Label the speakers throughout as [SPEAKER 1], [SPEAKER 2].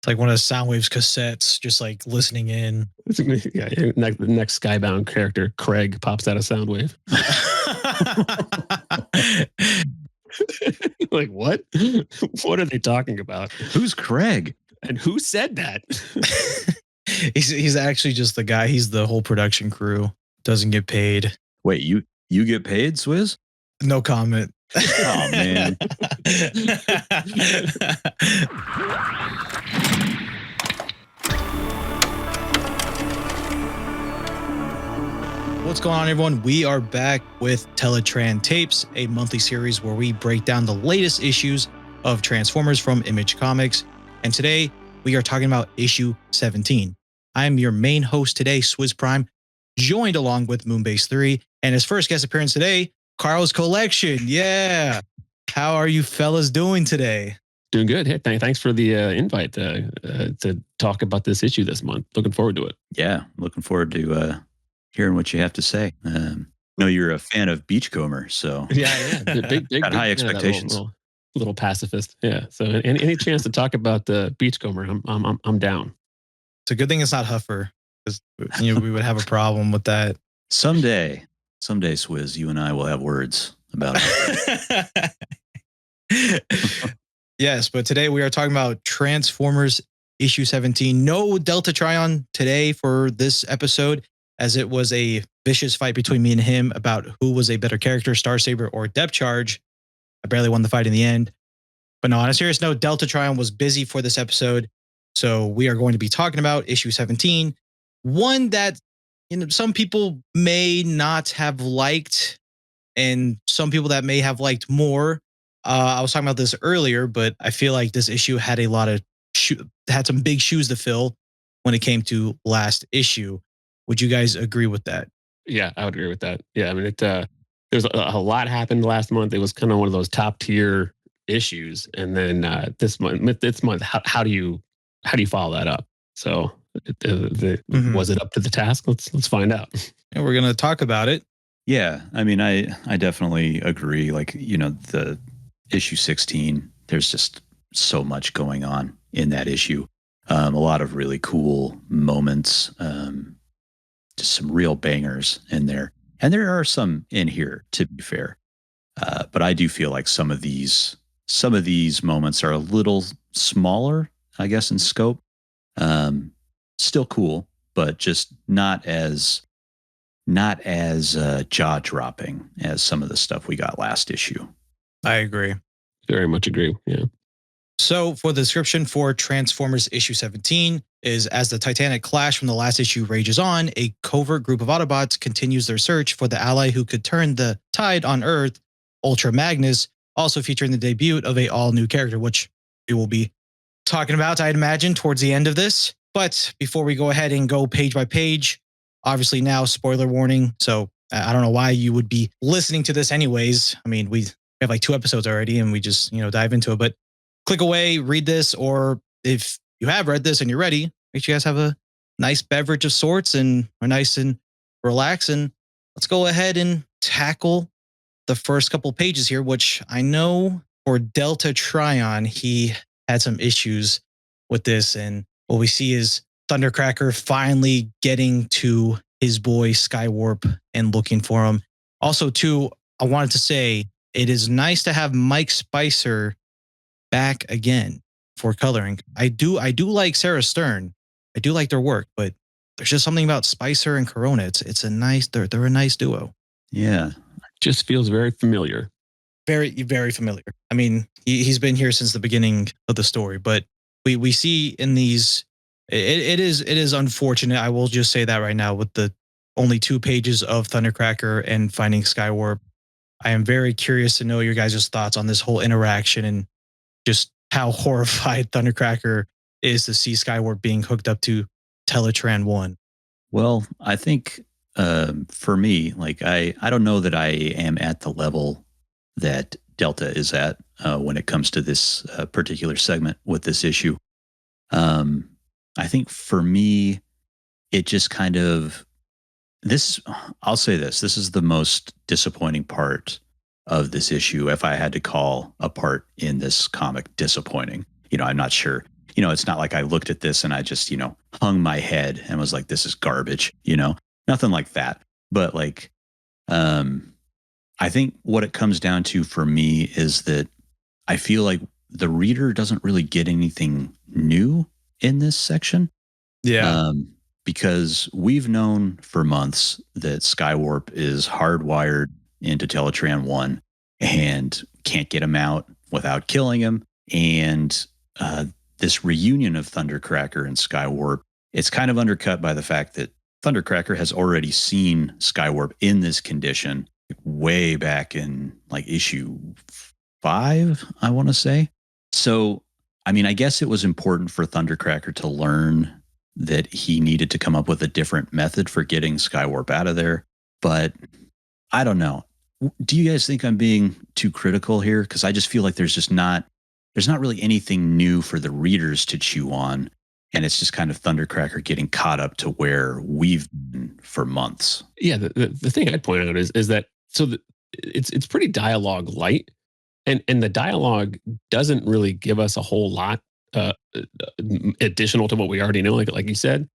[SPEAKER 1] It's like one of the Soundwaves cassettes, just like listening in.
[SPEAKER 2] Yeah, the next Skybound character, Craig, pops out of Soundwave. Like, what? What are they talking about?
[SPEAKER 3] Who's Craig?
[SPEAKER 2] And who said that?
[SPEAKER 1] He's actually just the guy. He's the whole production crew. Doesn't get paid.
[SPEAKER 3] Wait, you get paid, Swizz?
[SPEAKER 1] No comment.
[SPEAKER 3] Oh, man.
[SPEAKER 1] What's going on, everyone? We are back with Teletran Tapes, a monthly series where we break down the latest issues of Transformers from Image Comics. And today, we are talking about issue 17. I am your main host today, Swizz Prime, joined along with Moonbase 3, and his first guest appearance today, Carl's Collection. Yeah. How are you fellas doing today?
[SPEAKER 2] Doing good. Hey, thanks for the invite to talk about this issue this month. Looking forward to it.
[SPEAKER 3] Yeah, looking forward to hearing what you have to say. No, you're a fan of Beachcomber, so
[SPEAKER 2] yeah, big
[SPEAKER 3] got high expectations.
[SPEAKER 2] Little pacifist, yeah. So any chance to talk about the Beachcomber, I'm down.
[SPEAKER 1] It's a good thing it's not Huffer, because we would have a problem with that.
[SPEAKER 3] Someday, Swizz, you and I will have words about it.
[SPEAKER 1] Yes, but today we are talking about Transformers issue 17. No Delta Trion today for this episode, as it was a vicious fight between me and him about who was a better character, Starsaber or Depth Charge. I barely won the fight in the end. But no, on a serious note, Delta Trion was busy for this episode. So we are going to be talking about issue 17. One that some people may not have liked, and some people that may have liked more. I was talking about this earlier, but I feel like this issue had a lot of had some big shoes to fill when it came to last issue. Would you guys agree with that?
[SPEAKER 2] Yeah, I would agree with that. Yeah, I mean, there's a lot happened last month. It was kind of one of those top tier issues, and then this month, how do you follow that up? So, was it up to the task? Let's find out.
[SPEAKER 1] And we're gonna talk about it.
[SPEAKER 3] Yeah, I mean, I definitely agree. Like, the issue 16, there's just so much going on in that issue. A lot of really cool moments. Just some real bangers in there. And there are some in here, to be fair. But I do feel like some of these moments are a little smaller, I guess, in scope. Still cool, but just not as jaw-dropping as some of the stuff we got last issue.
[SPEAKER 1] I agree.
[SPEAKER 2] Very much agree, yeah.
[SPEAKER 1] So for the description for Transformers issue 17 is, as the Titanic clash from the last issue rages on, a covert group of Autobots continues their search for the ally who could turn the tide on Earth, Ultra Magnus, also featuring the debut of a all-new character, which we will be talking about, I'd imagine, towards the end of this. But before we go ahead and go page by page, obviously now spoiler warning. So I don't know why you would be listening to this anyways. I mean, we have like 2 episodes already and we just, dive into it. But click away, read this, or if you have read this and you're ready, make sure you guys have a nice beverage of sorts and are nice and relax. And let's go ahead and tackle the first couple pages here, which I know for Delta Trion, he had some issues with this. And what we see is Thundercracker finally getting to his boy Skywarp and looking for him. Also, too, I wanted to say it is nice to have Mike Spicer back again for coloring. I do like Sarah Stern. I do like their work, but there's just something about Spicer and Corona. It's a nice, they're a nice duo.
[SPEAKER 3] Yeah.
[SPEAKER 2] Just feels very familiar.
[SPEAKER 1] Very, very familiar. I mean, he's been here since the beginning of the story, but we see in these, it is unfortunate. I will just say that right now, with the only 2 pages of Thundercracker and finding Skywarp. I am very curious to know your guys' thoughts on this whole interaction and just how horrified Thundercracker is to see Skywarp being hooked up to Teletran 1.
[SPEAKER 3] Well, I think for me, like I don't know that I am at the level that Delta is at when it comes to this particular segment with this issue. I think for me, it just kind of I'll say this is the most disappointing part of this issue. If I had to call a part in this comic disappointing, I'm not sure it's not like I looked at this and I just, hung my head and was like, this is garbage, nothing like that. But like, I think what it comes down to for me is that I feel like the reader doesn't really get anything new in this section.
[SPEAKER 1] Yeah.
[SPEAKER 3] Because we've known for months that Skywarp is hardwired into Teletran 1 and can't get him out without killing him. And this reunion of Thundercracker and Skywarp, it's kind of undercut by the fact that Thundercracker has already seen Skywarp in this condition way back in like issue 5, I want to say. So, I mean, I guess it was important for Thundercracker to learn that he needed to come up with a different method for getting Skywarp out of there. But I don't know. Do you guys think I'm being too critical here? Because I just feel like there's not really anything new for the readers to chew on. And it's just kind of Thundercracker getting caught up to where we've been for months.
[SPEAKER 2] Yeah, the thing I'd point out is that it's pretty dialogue light, and the dialogue doesn't really give us a whole lot additional to what we already know. Like you said,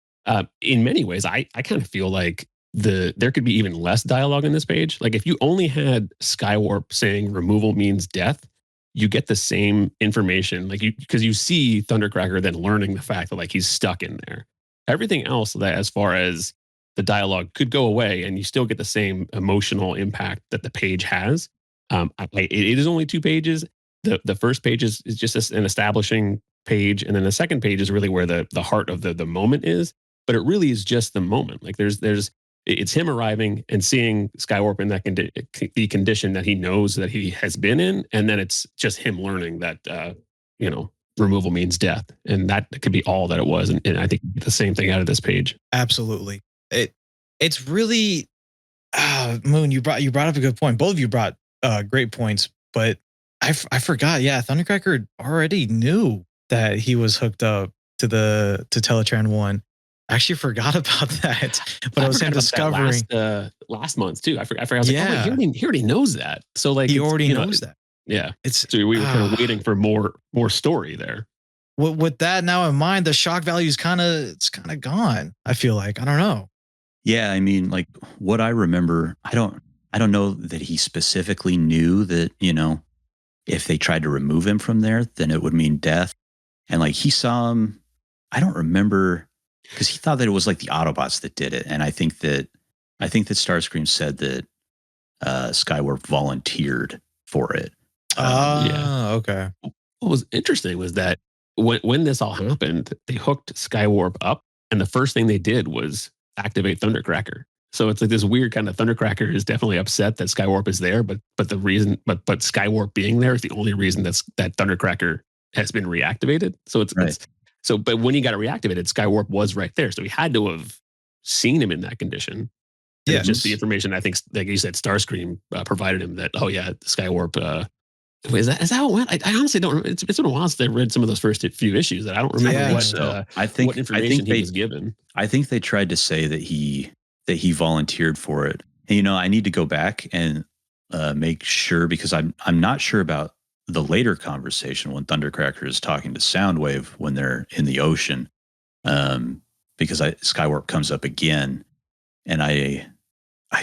[SPEAKER 2] in many ways, I kind of feel like there could be even less dialogue in this page. Like if you only had Skywarp saying removal means death, you get the same information, because you see Thundercracker then learning the fact that like he's stuck in there. Everything else that as far as the dialogue could go away, and you still get the same emotional impact that the page has. It is only 2 pages. The first page is just an establishing page, and then the second page is really where the heart of the moment is. But it really is just the moment. Like it's him arriving and seeing Skywarp in that the condition that he knows that he has been in, and then it's just him learning that removal means death, and that could be all that it was. And I think the same thing out of this page.
[SPEAKER 1] Absolutely. It's really Moon. You brought up a good point. Both of you brought great points, but I forgot. Yeah, Thundercracker already knew that he was hooked up to Teletran 1. I actually forgot about that, but I was him discovering
[SPEAKER 2] last month too. I forgot. I was like, oh, wait, he already knows that. So like
[SPEAKER 1] he already knows that.
[SPEAKER 2] Yeah, so we were kind of waiting for more story there.
[SPEAKER 1] With that now in mind, the shock value is kind of gone. I feel like I don't know.
[SPEAKER 3] Yeah, I mean, like what I remember, I don't know that he specifically knew that if they tried to remove him from there, then it would mean death. And like he saw him, I don't remember. Because he thought that it was like the Autobots that did it, and I think that Starscream said that Skywarp volunteered for it.
[SPEAKER 1] Okay.
[SPEAKER 2] What was interesting was that when this all happened, they hooked Skywarp up, and the first thing they did was activate Thundercracker. So it's like this weird kind of Thundercracker is definitely upset that Skywarp is there, but Skywarp being there is the only reason that Thundercracker has been reactivated. So it's
[SPEAKER 3] right.
[SPEAKER 2] But when he got it reactivated, Skywarp was right there. So he had to have seen him in that condition. Yeah. It's just the information, I think, like you said, Starscream provided him that, Skywarp. Is that how it went? I honestly don't remember. It's been a while since I read some of those first few issues that I don't remember what information he was given.
[SPEAKER 3] I think they tried to say that he volunteered for it. And, I need to go back and make sure, because I'm not sure about the later conversation when Thundercracker is talking to Soundwave when they're in the ocean, because Skywarp comes up again, and I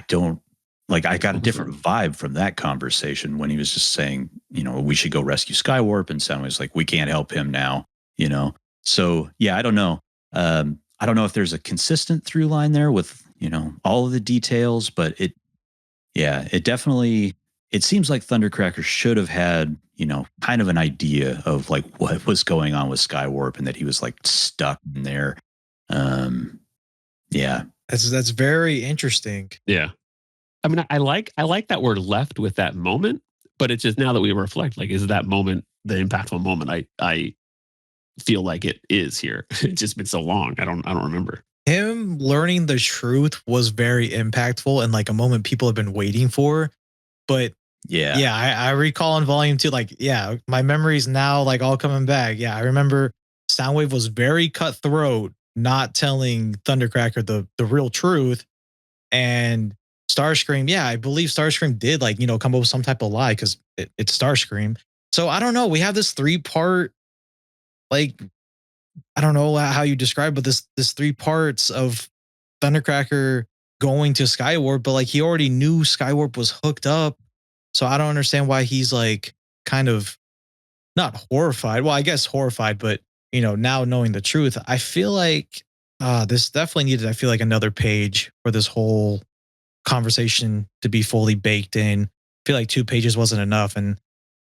[SPEAKER 3] don't like. I got a different vibe from that conversation when he was just saying, we should go rescue Skywarp, and Soundwave's like, we can't help him now, So yeah, I don't know. I don't know if there's a consistent through line there with all of the details, but it definitely. It seems like Thundercracker should have had, kind of an idea of like what was going on with Skywarp and that he was like stuck in there. Yeah.
[SPEAKER 1] That's very interesting.
[SPEAKER 2] Yeah. I mean, I like that we're left with that moment, but it's just now that we reflect, like, is that moment the impactful moment? I feel like it is here. It's just been so long. I don't remember.
[SPEAKER 1] Him learning the truth was very impactful and like a moment people have been waiting for. But I recall in volume 2, like, my memories now like all coming back. Yeah, I remember Soundwave was very cutthroat, not telling Thundercracker the real truth. And Starscream, I believe Starscream did like, come up with some type of lie because it's Starscream. So I don't know. We have this 3-part like I don't know how you describe, but this 3 parts of Thundercracker going to Skywarp, but like he already knew Skywarp was hooked up. So I don't understand why he's like kind of not horrified. Well, I guess horrified, but now knowing the truth, I feel like this definitely needed, I feel like, another page for this whole conversation to be fully baked in. I feel like 2 pages wasn't enough. And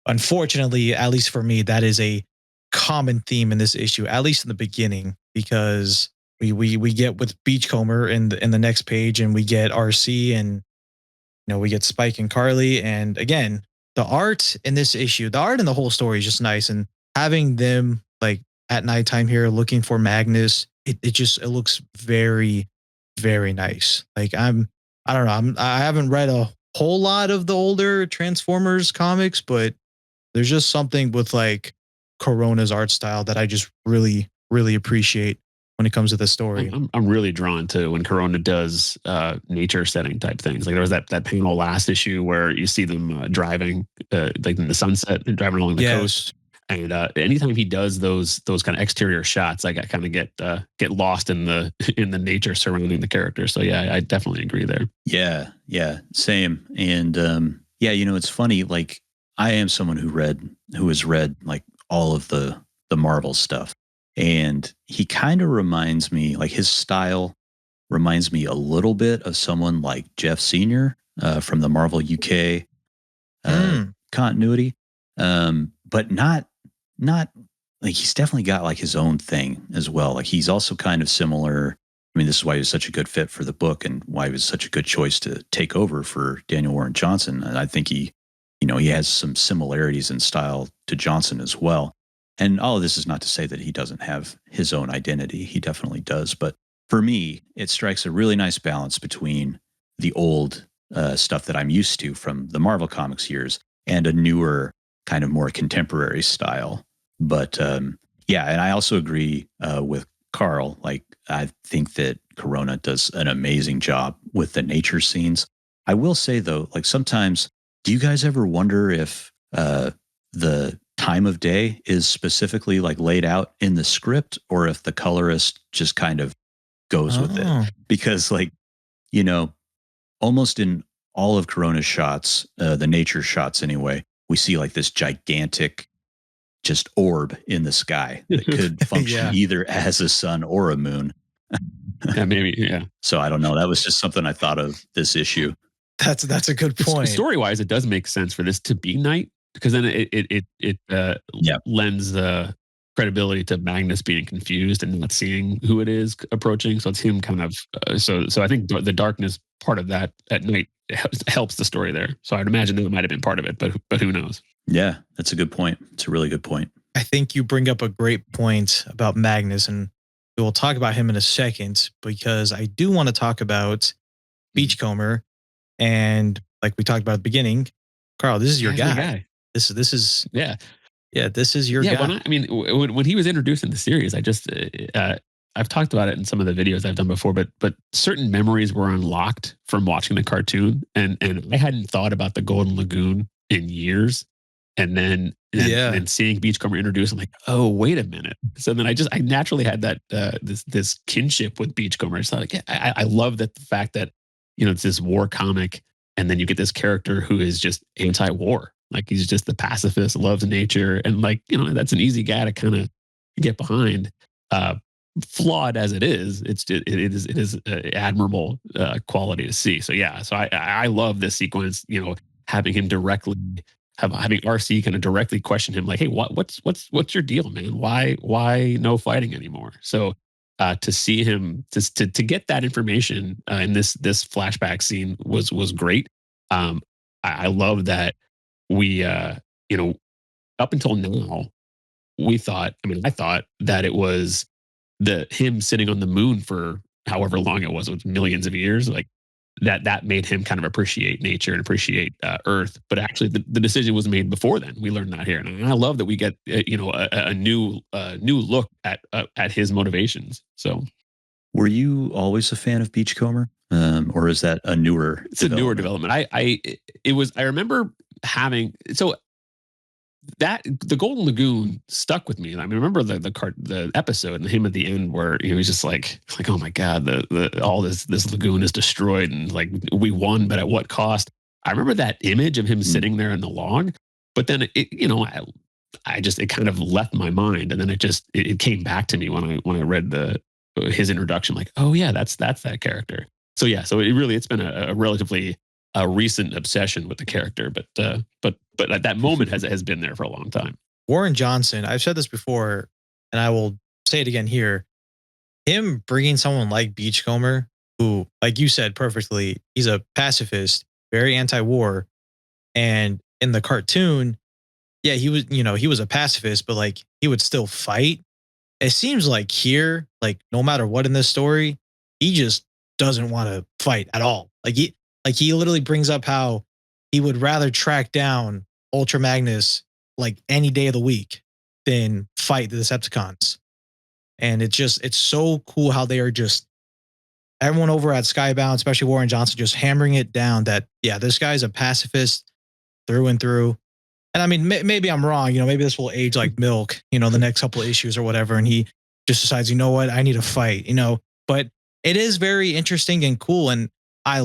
[SPEAKER 1] unfortunately, at least for me, that is a common theme in this issue, at least in the beginning, because we get with Beachcomber in the next page, and we get Arcee, and we get Spike and Carly. And again, the art in this issue, the art in the whole story is just nice. And having them like at nighttime here looking for Magnus, it looks very, very nice. Like I don't know, I haven't read a whole lot of the older Transformers comics, but there's just something with like Corona's art style that I just really, really appreciate when it comes to the story.
[SPEAKER 2] I'm really drawn to when Corona does nature setting type things. Like there was that panel last issue where you see them driving like in the sunset and driving along the coast. And anytime he does those kind of exterior shots, I kind of get lost in the nature surrounding the character. So yeah, I definitely agree there.
[SPEAKER 3] Yeah, same. And it's funny. Like I am someone who has read like all of the Marvel stuff. And he kind of reminds me, like his style reminds me a little bit of someone like Jeff Sr. From the Marvel UK continuity, but not like he's definitely got like his own thing as well. Like he's also kind of similar. I mean, this is why he was such a good fit for the book and why he was such a good choice to take over for Daniel Warren Johnson. And I think he has some similarities in style to Johnson as well. And all of this is not to say that he doesn't have his own identity. He definitely does. But for me, it strikes a really nice balance between the old stuff that I'm used to from the Marvel Comics years and a newer, kind of more contemporary style. But and I also agree with Carl. Like, I think that Corona does an amazing job with the nature scenes. I will say, though, like sometimes, do you guys ever wonder if the time of day is specifically like laid out in the script, or if the colorist just kind of goes with it? Because like, almost in all of Corona's shots, the nature shots anyway, we see like this gigantic just orb in the sky that could function either as a sun or a moon.
[SPEAKER 2] Maybe. Yeah.
[SPEAKER 3] So I don't know. That was just something I thought of this issue.
[SPEAKER 1] That's a good point.
[SPEAKER 2] Story wise, it does make sense for this to be night, because then it lends credibility to Magnus being confused and not seeing who it is approaching. So it's him kind of. So I think the darkness part of that at night helps the story there. So I'd imagine that it might have been part of it, but who knows? Yeah,
[SPEAKER 3] that's a good point. It's a really good point.
[SPEAKER 1] I think you bring up a great point about Magnus, and we will talk about him in a second, because I do want to talk about Beachcomber. And like we talked about at the beginning, Carl, this is your guy. This is this is your guy.
[SPEAKER 2] When he was introduced in the series, I just I've talked about it in some of the videos I've done before, but certain memories were unlocked from watching the cartoon, and I hadn't thought about the Golden Lagoon in years. And then seeing Beachcomber introduced, I'm like, oh, wait a minute. So then I naturally had that this kinship with Beachcomber. It's like, I love that the fact that it's this war comic, and then you get this character who is just anti-war. Like he's just the pacifist, loves nature, and like that's an easy guy to kind of get behind. Flawed as it is, it is admirable quality to see. So I love this sequence. Having him having Arcee kind of directly question him, like, hey, what's your deal, man? Why no fighting anymore? So to see him to get that information in this flashback scene was great. I love that we up until now I thought that it was him sitting on the moon for however long it was millions of years, like that made him kind of appreciate nature and appreciate Earth. But actually the decision was made before then. We learned that here. And I love that we get, a new look at his motivations. So
[SPEAKER 3] were you always a fan of Beachcomber? Or is that a newer
[SPEAKER 2] development? Newer development. I remember having, so that the Golden Lagoon stuck with me. I mean, remember the episode and him at the end where he was just like, oh my God, the all this lagoon is destroyed and like we won, but at what cost? I remember that image of him sitting there in the log, but then I just, it kind of left my mind, and then it came back to me when I read his introduction, like, oh yeah, that's that character. So yeah, so it's been a relatively recent obsession with the character, but that moment has been there for a long time.
[SPEAKER 1] Warren Johnson, I've said this before, and I will say it again here. Him bringing someone like Beachcomber, who, like you said perfectly, he's a pacifist, very anti-war, and in the cartoon, yeah, he was a pacifist, but like he would still fight. It seems like here, like no matter what in this story, he just doesn't want to fight at all. Like he literally brings up how he would rather track down Ultra Magnus like any day of the week than fight the Decepticons. And it's so cool how they are just everyone over at Skybound, especially Warren Johnson, just hammering it down that, yeah, this guy's a pacifist through and through. And I mean, maybe I'm wrong. Maybe this will age like milk, the next couple of issues or whatever. And he just decides, you know what, I need to fight, but it is very interesting and cool. And I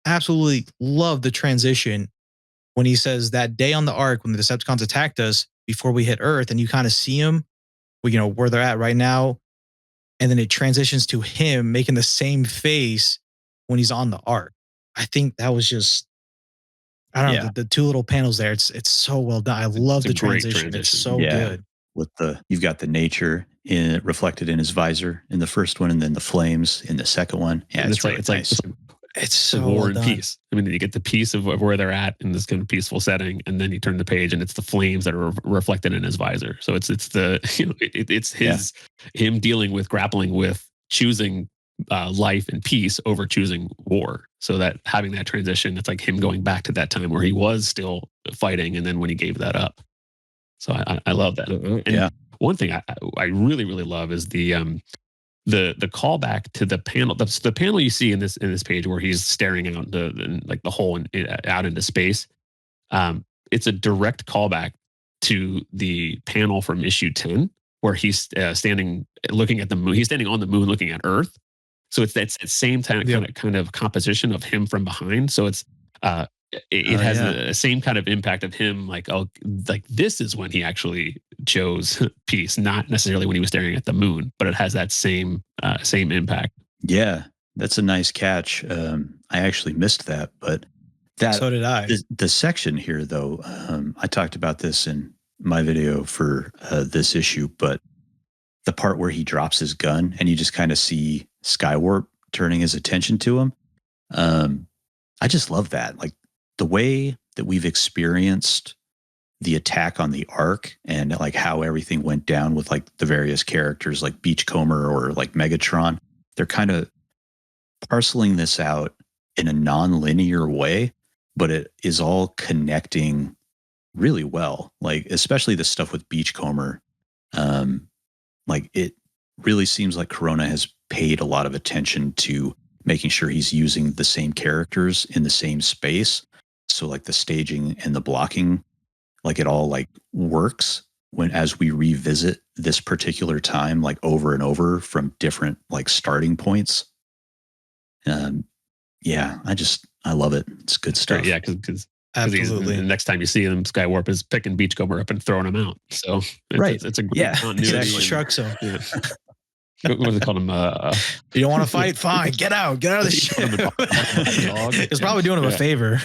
[SPEAKER 1] absolutely love the transition when he says that day on the Ark, when the Decepticons attacked us before we hit Earth, and you kind of see him, where they're at right now. And then it transitions to him making the same face when he's on the Ark. I think that was just, I don't know, the two little panels there. It's so well done. I love the transition. It's so good.
[SPEAKER 3] With you've got the nature reflected in his visor in the first one, and then the flames in the second one. Yeah,
[SPEAKER 2] it's really nice.
[SPEAKER 1] It's so
[SPEAKER 2] war
[SPEAKER 1] well
[SPEAKER 2] and
[SPEAKER 1] done.
[SPEAKER 2] Peace. I mean, you get the peace of where they're at in this kind of peaceful setting, and then you turn the page, and it's the flames that are reflected in his visor. So it's him grappling with choosing life and peace over choosing war. So that having that transition, it's like him going back to that time where he was still fighting, and then when he gave that up. So I love that. And one thing I really, really love is the callback to the panel. The panel you see in this page where he's staring out like the hole out into space. It's a direct callback to the panel from issue 10 where he's standing looking at the moon. He's standing on the moon looking at Earth. So it's that same kind of composition of him from behind. So it's it has the same kind of impact of him like this is when he actually chose peace, not necessarily when he was staring at the moon, but it has that same impact.
[SPEAKER 3] Yeah, that's a nice catch. I actually missed that, but
[SPEAKER 1] so did I.
[SPEAKER 3] The section here, though, I talked about this in my video for this issue, but the part where he drops his gun and you just kind of see Skywarp turning his attention to him. I just love that. Like the way that we've experienced the attack on the Ark and like how everything went down with like the various characters like Beachcomber or like Megatron, they're kind of parceling this out in a non-linear way, but it is all connecting really well. Like especially the stuff with Beachcomber. Like it really seems like Corona has paid a lot of attention to making sure he's using the same characters in the same space. So like the staging and the blocking, like it all like works as we revisit this particular time, like over and over from different like starting points. I love it. It's good stuff.
[SPEAKER 2] Yeah, because
[SPEAKER 1] absolutely.
[SPEAKER 2] The next time you see him, Skywarp is picking Beachcomber up and throwing him out. So it's a great continuity.
[SPEAKER 1] Trucks him.
[SPEAKER 2] Yeah. What do they call him?
[SPEAKER 1] You don't want to fight? Fine, get out of the ship. It's probably doing him a favor.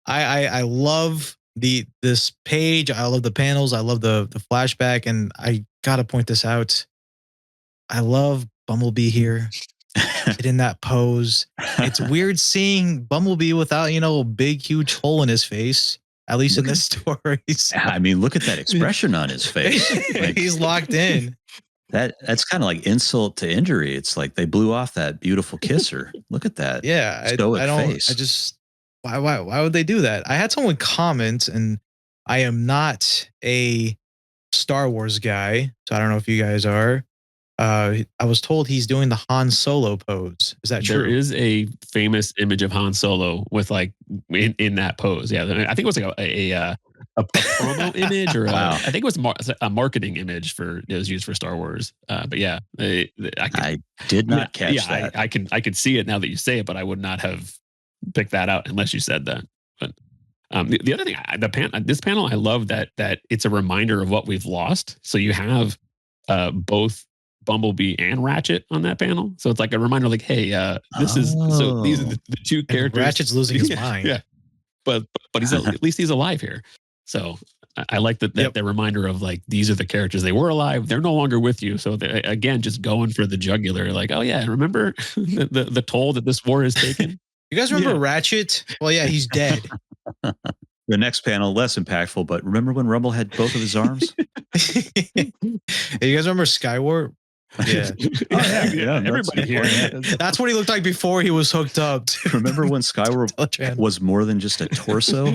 [SPEAKER 1] I love this page. I love the panels. I love the flashback, and I gotta point this out. I love Bumblebee here. Get in that pose. It's weird seeing Bumblebee without a big huge hole in his face. At least in this story.
[SPEAKER 3] I mean, look at that expression on his face.
[SPEAKER 1] Like, he's locked in.
[SPEAKER 3] That's kind of like insult to injury. It's like they blew off that beautiful kisser. Look at that.
[SPEAKER 1] Yeah, why would they do that? I had someone comment, and I am not a Star Wars guy, so I don't know if you guys are, I was told he's doing the Han Solo pose. Is that true?
[SPEAKER 2] There is a famous image of Han Solo with like in that pose. Yeah, I think it was like a promo image, or
[SPEAKER 3] Wow.
[SPEAKER 2] I think it was a marketing image it was used for Star Wars. But yeah,
[SPEAKER 3] I did not catch that.
[SPEAKER 2] I can see it now that you say it, but I would not have picked that out unless you said that. But the other thing, this panel, I love that it's a reminder of what we've lost. So you have both Bumblebee and Ratchet on that panel. So it's like a reminder, like, hey, these are the two characters.
[SPEAKER 1] And Ratchet's losing his mind.
[SPEAKER 2] Yeah. But he's at least he's alive here. So I like that reminder of like, these are the characters. They were alive. They're no longer with you. So again, just going for the jugular, like, oh yeah, remember the toll that this war has taken?
[SPEAKER 1] You guys remember Ratchet? Well, yeah, he's dead.
[SPEAKER 3] The next panel, less impactful, but remember when Rumble had both of his arms?
[SPEAKER 1] Hey, you guys remember Skywarp? Yeah.
[SPEAKER 2] Everybody here.
[SPEAKER 1] That's what he looked like before he was hooked up.
[SPEAKER 3] Remember when Skywarp was more than just a torso?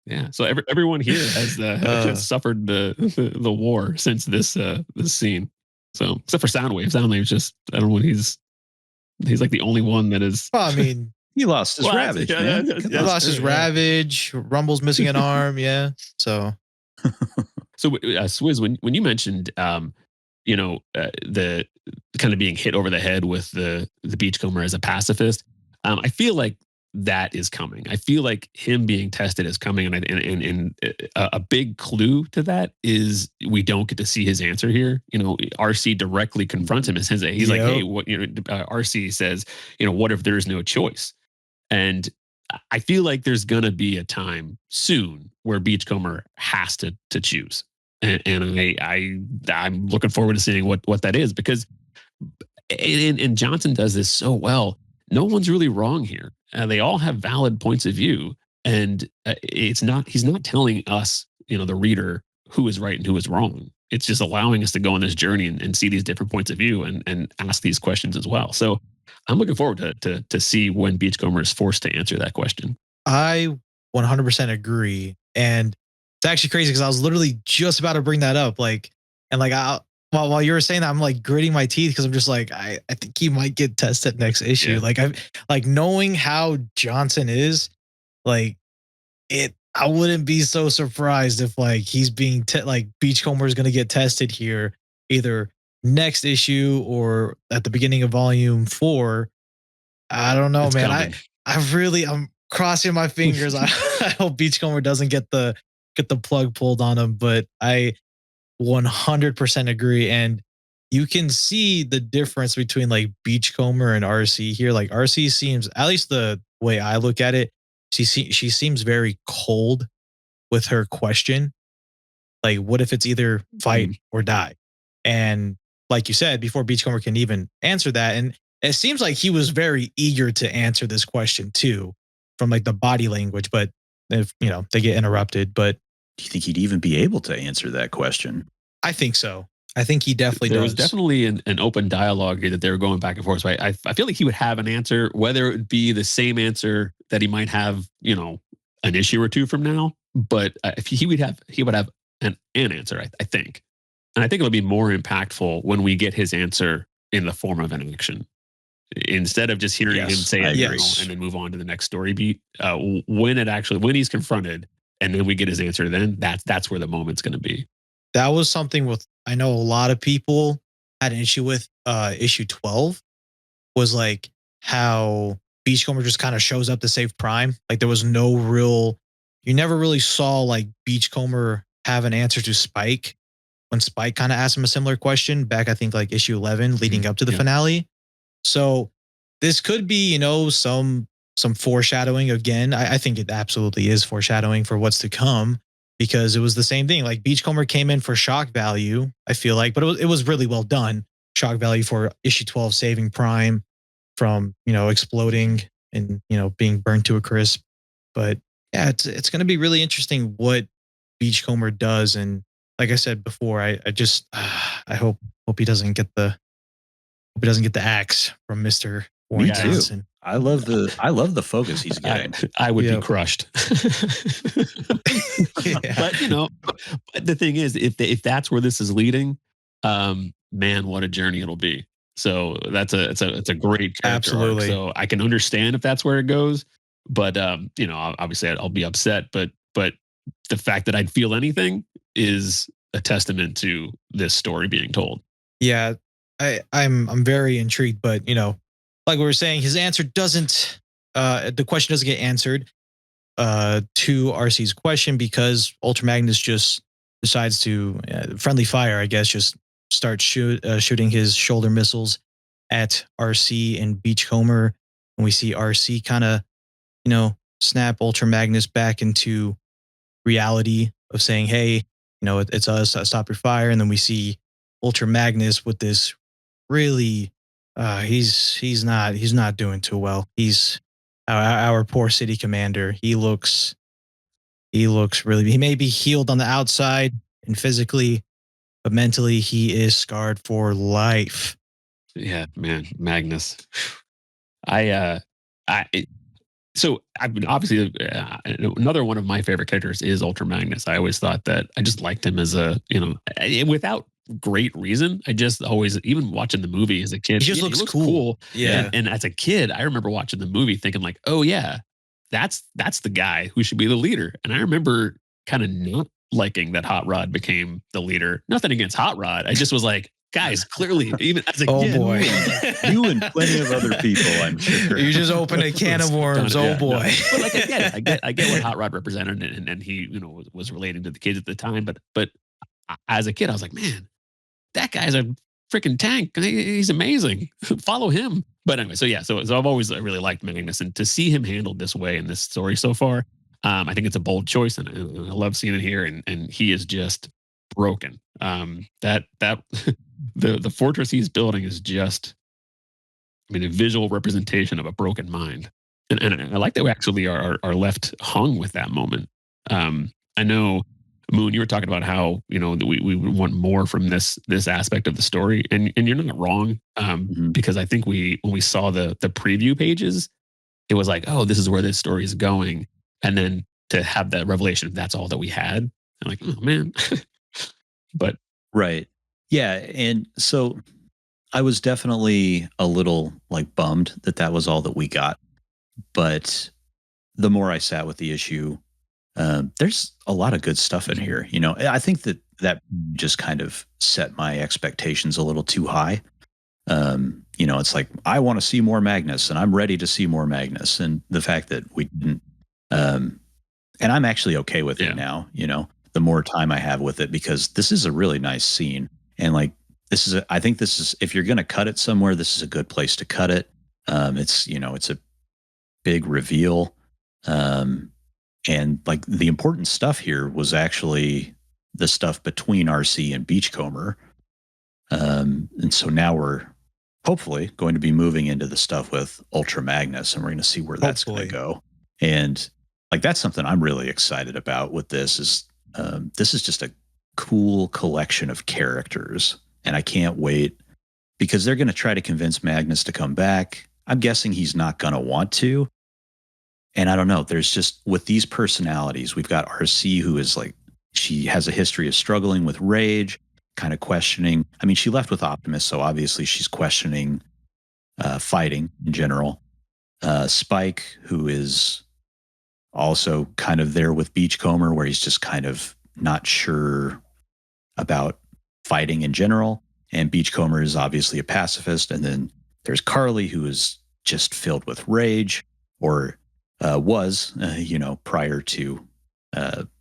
[SPEAKER 2] Yeah. So everyone here has suffered the war since this scene. So except for Soundwave. Soundwave's just, I don't know what he's like the only one that is.
[SPEAKER 1] Well, I mean,
[SPEAKER 3] he lost his Ravage, man.
[SPEAKER 1] He lost his Ravage. Rumble's missing an arm. Yeah. So
[SPEAKER 2] Swizz, when you mentioned, the kind of being hit over the head with the Beachcomber as a pacifist, I feel like that is coming. I feel like him being tested is coming, and a big clue to that is we don't get to see his answer here. Arcee directly confronts him and says, he's like, hey, what? Arcee says, what if there's no choice? And I feel like there's gonna be a time soon where Beachcomber has to choose, and I'm looking forward to seeing what that is, because and Johnson does this so well. No one's really wrong here. They all have valid points of view, and he's not telling us, the reader, who is right and who is wrong. It's just allowing us to go on this journey and see these different points of view and ask these questions as well. So I'm looking forward to see when Beachcomber is forced to answer that question.
[SPEAKER 1] I 100% agree. And it's actually crazy because I was literally just about to bring that up. While you were saying that, I'm like gritting my teeth because I'm just like, I think he might get tested next issue. Yeah. Knowing how Johnson is, I wouldn't be so surprised if he's being Beachcomber is going to get tested here either next issue or at the beginning of volume 4. I don't know, man. I'm crossing my fingers. I hope Beachcomber doesn't get the plug pulled on him, but I 100% agree. And you can see the difference between Beachcomber and Arcee here. Arcee seems, at least the way I look at it, she seems very cold with her question. What if it's either fight or die? And like you said, before Beachcomber can even answer that, and it seems like he was very eager to answer this question too, from the body language. But if they get interrupted, but
[SPEAKER 3] do you think he'd even be able to answer that question?
[SPEAKER 1] I think so. I think he definitely does.
[SPEAKER 2] There was definitely an open dialogue here that they were going back and forth. So I feel like he would have an answer, whether it would be the same answer that he might have, an issue or two from now. But if he would have an answer, I think. And I think it'll be more impactful when we get his answer in the form of an action, instead of just hearing him say it and then move on to the next story beat. When he's confronted and then we get his answer, then that's where the moment's going to be.
[SPEAKER 1] That was something I know a lot of people had an issue with issue 12 was how Beachcomber just kind of shows up to save Prime. There was no real, you never really saw Beachcomber have an answer to Spike when Spike kind of asked him a similar question back, I think issue 11 leading up to the finale. So this could be, some foreshadowing again. I think it absolutely is foreshadowing for what's to come, because it was the same thing. Beachcomber came in for shock value, I feel like, but it was really well done. Shock value for issue 12, saving Prime from, exploding and, being burnt to a crisp. But yeah, it's going to be really interesting what Beachcomber does. And like I said before, I hope he doesn't get the axe from Mr.
[SPEAKER 3] Me too. Johnson. I love the focus he's getting.
[SPEAKER 2] I would be crushed. But the thing is, if that's where this is leading, Man, what a journey it'll be. So it's a great character
[SPEAKER 1] Absolutely.
[SPEAKER 2] arc. So I can understand if that's where it goes, but obviously I'll be upset. But the fact that I'd feel anything is a testament to this story being told.
[SPEAKER 1] Yeah, I'm very intrigued, but like we were saying, his answer doesn't the question doesn't get answered to Arcee's question because Ultra Magnus just decides to friendly fire, I guess, just start shooting his shoulder missiles at Arcee and Beachcomber, and we see Arcee kind of snap Ultra Magnus back into reality of saying, "Hey, it's us. Stop your fire." And then we see Ultra Magnus with this really, he's not doing too well. He's our poor city commander. He looks really. He may be healed on the outside and physically, but mentally he is scarred for life.
[SPEAKER 2] Yeah, man, Magnus. So I mean, obviously, another one of my favorite characters is Ultra Magnus. I always thought that I just liked him as without great reason. I just always, even watching the movie as a kid,
[SPEAKER 1] He just looks cool. Yeah.
[SPEAKER 2] And as a kid, I remember watching the movie thinking like, oh yeah, that's the guy who should be the leader. And I remember kind of not liking that Hot Rod became the leader. Nothing against Hot Rod. I just was like, guys, clearly, even as a kid,
[SPEAKER 1] boy,
[SPEAKER 3] you and plenty of other people, I'm sure.
[SPEAKER 1] You just opened a can of worms. Oh boy.
[SPEAKER 2] No. But like I get what Hot Rod represented, and he was relating to the kids at the time. But as a kid, I was like, man, that guy's a freaking tank. He's amazing. Follow him. But anyway, so I've always really liked Magnus, and to see him handled this way in this story so far, I think it's a bold choice, and I love seeing it here. And he is just broken. That the fortress he's building is just, I mean, a visual representation of a broken mind. And I like that we actually are left hung with that moment. I know, Moon, you were talking about how we want more from this aspect of the story, and you're not wrong. Because I think when we saw the preview pages, it was like, oh, this is where this story is going, and then to have that revelation, that's all that we had. I'm like, oh man. But
[SPEAKER 3] right, yeah, and so I was definitely a little like bummed that was all that we got. But the more I sat with the issue, there's a lot of good stuff in here. I think that just kind of set my expectations a little too high. It's like, I want to see more Magnus, and I'm ready to see more Magnus. And the fact that we didn't, and I'm actually okay with it now, the more time I have with it, because this is a really nice scene. And like, I think this is, if you're going to cut it somewhere, this is a good place to cut it. It's a big reveal. And like, the important stuff here was actually the stuff between Arcee and Beachcomber. And so now we're hopefully going to be moving into the stuff with Ultra Magnus, and we're going to see where that's going to go. And like, that's something I'm really excited about with this is just a cool collection of characters. And I can't wait, because they're going to try to convince Magnus to come back. I'm guessing he's not going to want to. And I don't know. There's just, with these personalities, we've got Arcee, who is like, she has a history of struggling with rage, kind of questioning. I mean, she left with Optimus, so obviously she's questioning fighting in general. Spike, who is also kind of there with Beachcomber, where he's just kind of not sure about fighting in general. And Beachcomber is obviously a pacifist. And then there's Carly, who is just filled with rage, or was, prior to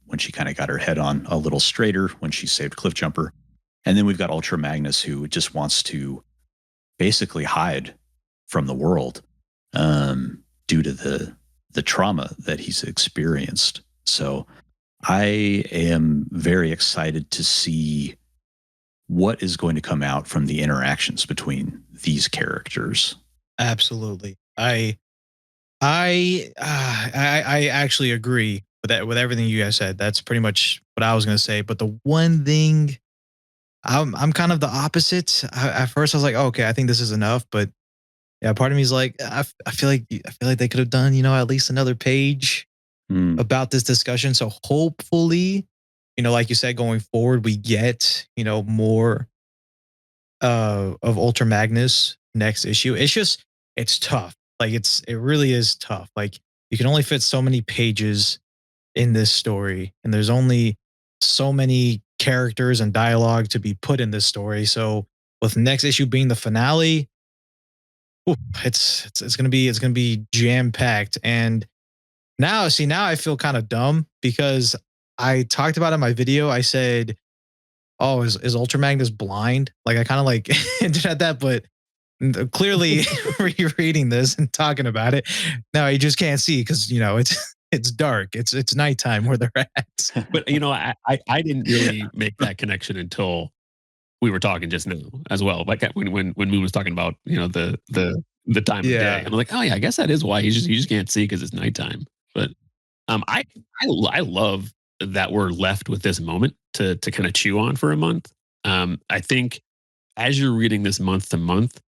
[SPEAKER 3] when she kind of got her head on a little straighter when she saved Cliffjumper. And then we've got Ultra Magnus, who just wants to basically hide from the world due to the trauma that he's experienced. So I am very excited to see what is going to come out from the interactions between these characters.
[SPEAKER 1] Absolutely. I actually agree with that, with everything you guys said. That's pretty much what I was going to say. But the one thing, I'm kind of the opposite. At first I was like, oh, okay, I think this is enough. But yeah, part of me is like, I feel like they could have done, at least another page about this discussion. So hopefully, like you said, going forward, we get, more of Ultra Magnus next issue. It's tough. Like it really is tough. Like you can only fit so many pages in this story, and there's only so many characters and dialogue to be put in this story. So with next issue being the finale, it's gonna be jam packed. And now I feel kind of dumb because I talked about it in my video. I said, "Oh, is Ultra Magnus blind?" Like I kind of like hinted at that, but clearly rereading this and talking about it, now you just can't see because it's dark. It's nighttime where they're at.
[SPEAKER 2] But I didn't really make that connection until we were talking just now as well. Like when Moon was talking about the time of day, I'm like, oh yeah, I guess that is why you just can't see because it's nighttime. But I love that we're left with this moment to kind of chew on for a month. I think as you're reading this month to month,